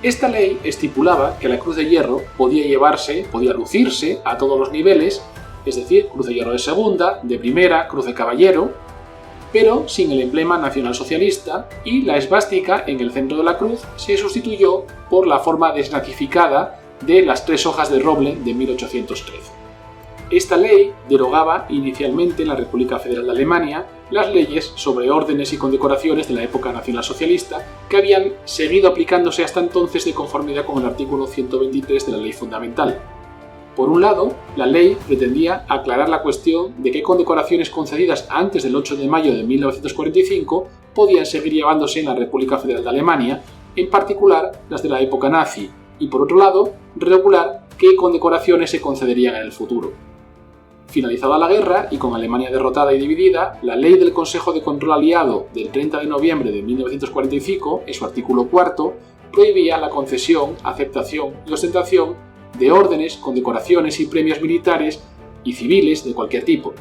Esta ley estipulaba que la Cruz de Hierro podía lucirse a todos los niveles, es decir, Cruz de Hierro de segunda, de primera, Cruz de Caballero, pero sin el emblema nacionalsocialista, y la esvástica en el centro de la cruz se sustituyó por la forma desnazificada de las 3 hojas de roble de 1813. Esta ley derogaba inicialmente en la República Federal de Alemania las leyes sobre órdenes y condecoraciones de la época nacionalsocialista que habían seguido aplicándose hasta entonces de conformidad con el artículo 123 de la Ley Fundamental. Por un lado, la ley pretendía aclarar la cuestión de qué condecoraciones concedidas antes del 8 de mayo de 1945 podían seguir llevándose en la República Federal de Alemania, en particular las de la época nazi, y por otro lado, regular qué condecoraciones se concederían en el futuro. Finalizada la guerra y con Alemania derrotada y dividida, la Ley del Consejo de Control Aliado del 30 de noviembre de 1945, en su artículo 4, prohibía la concesión, aceptación y ostentación de órdenes, condecoraciones y premios militares y civiles de cualquier tipo.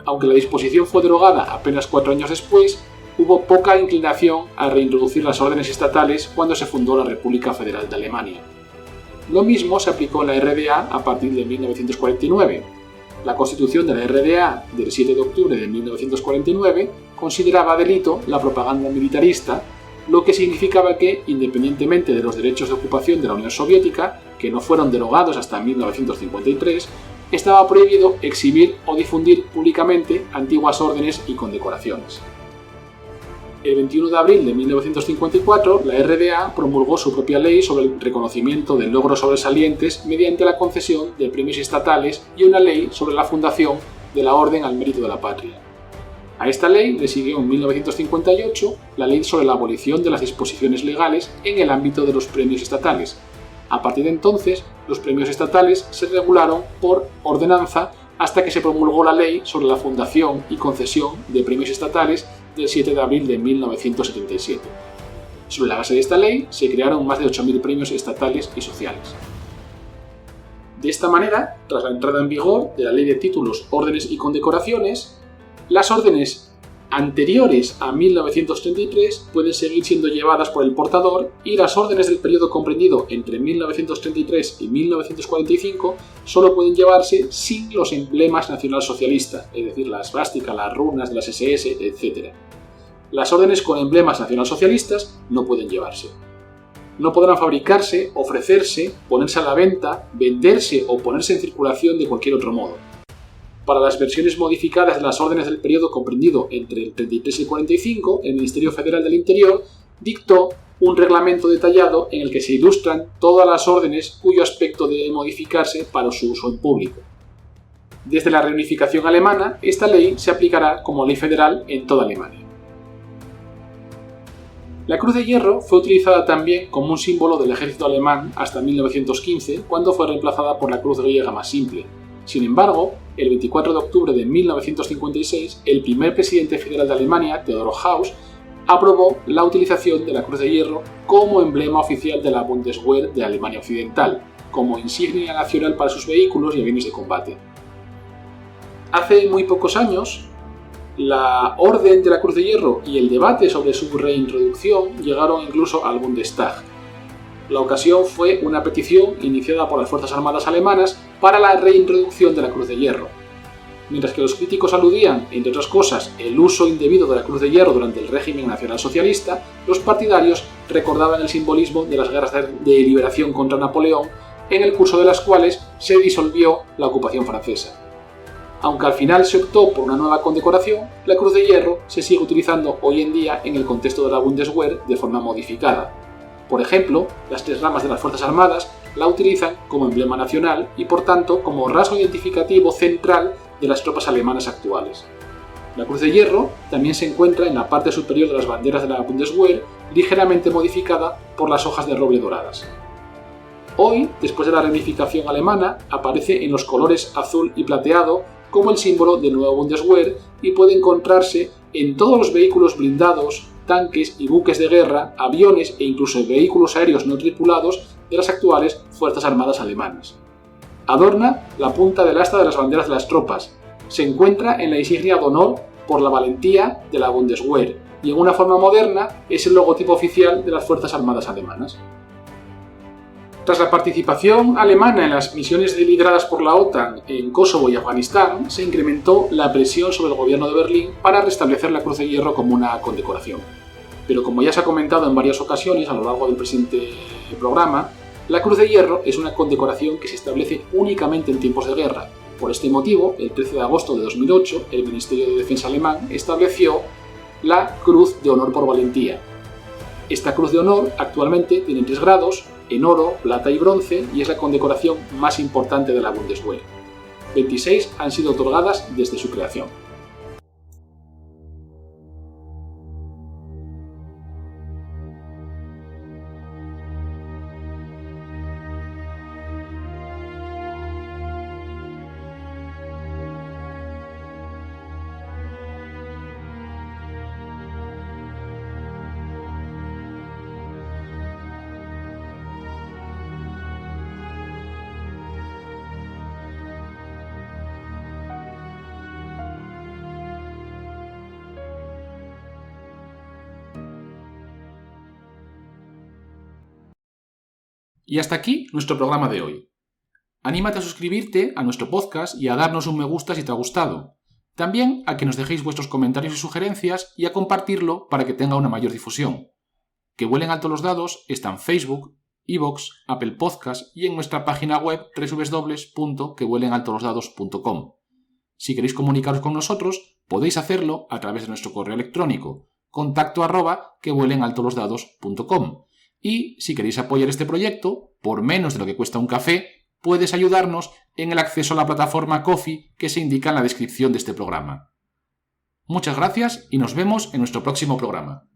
Aunque la disposición fue derogada apenas 4 años después, hubo poca inclinación a reintroducir las órdenes estatales cuando se fundó la República Federal de Alemania. Lo mismo se aplicó en la RDA a partir de 1949. La Constitución de la RDA del 7 de octubre de 1949 consideraba delito la propaganda militarista, lo que significaba que, independientemente de los derechos de ocupación de la Unión Soviética, que no fueron derogados hasta 1953, estaba prohibido exhibir o difundir públicamente antiguas órdenes y condecoraciones. El 21 de abril de 1954, la RDA promulgó su propia ley sobre el reconocimiento de logros sobresalientes mediante la concesión de premios estatales y una ley sobre la fundación de la Orden al Mérito de la Patria. A esta ley le siguió en 1958 la ley sobre la abolición de las disposiciones legales en el ámbito de los premios estatales. A partir de entonces, los premios estatales se regularon por ordenanza hasta que se promulgó la ley sobre la fundación y concesión de premios estatales del 7 de abril de 1977. Sobre la base de esta ley se crearon más de 8.000 premios estatales y sociales. De esta manera, tras la entrada en vigor de la Ley de Títulos, Órdenes y Condecoraciones, las órdenes anteriores a 1933 pueden seguir siendo llevadas por el portador y las órdenes del periodo comprendido entre 1933 y 1945 solo pueden llevarse sin los emblemas nacionalsocialistas, es decir, la esvástica, las runas de las SS, etc. Las órdenes con emblemas nacionalsocialistas no pueden llevarse. No podrán fabricarse, ofrecerse, ponerse a la venta, venderse o ponerse en circulación de cualquier otro modo. Para las versiones modificadas de las órdenes del periodo comprendido entre el 33 y el 45, el Ministerio Federal del Interior dictó un reglamento detallado en el que se ilustran todas las órdenes cuyo aspecto debe modificarse para su uso en público. Desde la reunificación alemana, esta ley se aplicará como ley federal en toda Alemania. La Cruz de Hierro fue utilizada también como un símbolo del ejército alemán hasta 1915, cuando fue reemplazada por la cruz griega más simple. Sin embargo, el 24 de octubre de 1956, el primer presidente federal de Alemania, Theodor Heuss, aprobó la utilización de la Cruz de Hierro como emblema oficial de la Bundeswehr de Alemania Occidental, como insignia nacional para sus vehículos y aviones de combate. Hace muy pocos años, la Orden de la Cruz de Hierro y el debate sobre su reintroducción llegaron incluso al Bundestag. La ocasión fue una petición iniciada por las Fuerzas Armadas alemanas para la reintroducción de la Cruz de Hierro. Mientras que los críticos aludían, entre otras cosas, el uso indebido de la Cruz de Hierro durante el régimen nacionalsocialista, los partidarios recordaban el simbolismo de las guerras de liberación contra Napoleón, en el curso de las cuales se disolvió la ocupación francesa. Aunque al final se optó por una nueva condecoración, la Cruz de Hierro se sigue utilizando hoy en día en el contexto de la Bundeswehr de forma modificada. Por ejemplo, las tres ramas de las Fuerzas Armadas la utilizan como emblema nacional y por tanto como rasgo identificativo central de las tropas alemanas actuales. La Cruz de Hierro también se encuentra en la parte superior de las banderas de la Bundeswehr, ligeramente modificada por las hojas de roble doradas. Hoy, después de la reunificación alemana, aparece en los colores azul y plateado como el símbolo del nuevo Bundeswehr y puede encontrarse en todos los vehículos blindados, tanques y buques de guerra, aviones e incluso vehículos aéreos no tripulados de las actuales Fuerzas Armadas alemanas. Adorna la punta del asta de las banderas de las tropas, se encuentra en la insignia de honor por la valentía de la Bundeswehr y en una forma moderna es el logotipo oficial de las Fuerzas Armadas alemanas. Tras la participación alemana en las misiones lideradas por la OTAN en Kosovo y Afganistán, se incrementó la presión sobre el gobierno de Berlín para restablecer la Cruz de Hierro como una condecoración. Pero como ya se ha comentado en varias ocasiones a lo largo del presente programa, la Cruz de Hierro es una condecoración que se establece únicamente en tiempos de guerra. Por este motivo, el 13 de agosto de 2008, el Ministerio de Defensa alemán estableció la Cruz de Honor por Valentía. Esta Cruz de Honor actualmente tiene 3 grados, en oro, plata y bronce, y es la condecoración más importante de la Bundeswehr. 26 han sido otorgadas desde su creación. Y hasta aquí nuestro programa de hoy. Anímate a suscribirte a nuestro podcast y a darnos un me gusta si te ha gustado. También a que nos dejéis vuestros comentarios y sugerencias y a compartirlo para que tenga una mayor difusión. Que vuelen alto los dados está en Facebook, iVoox, Apple Podcast y en nuestra página web www.quevuelenaltolosdados.com. Si queréis comunicaros con nosotros, podéis hacerlo a través de nuestro correo electrónico contacto@quevuelenaltolosdados.com. Y si queréis apoyar este proyecto, por menos de lo que cuesta un café, puedes ayudarnos en el acceso a la plataforma Ko-fi que se indica en la descripción de este programa. Muchas gracias y nos vemos en nuestro próximo programa.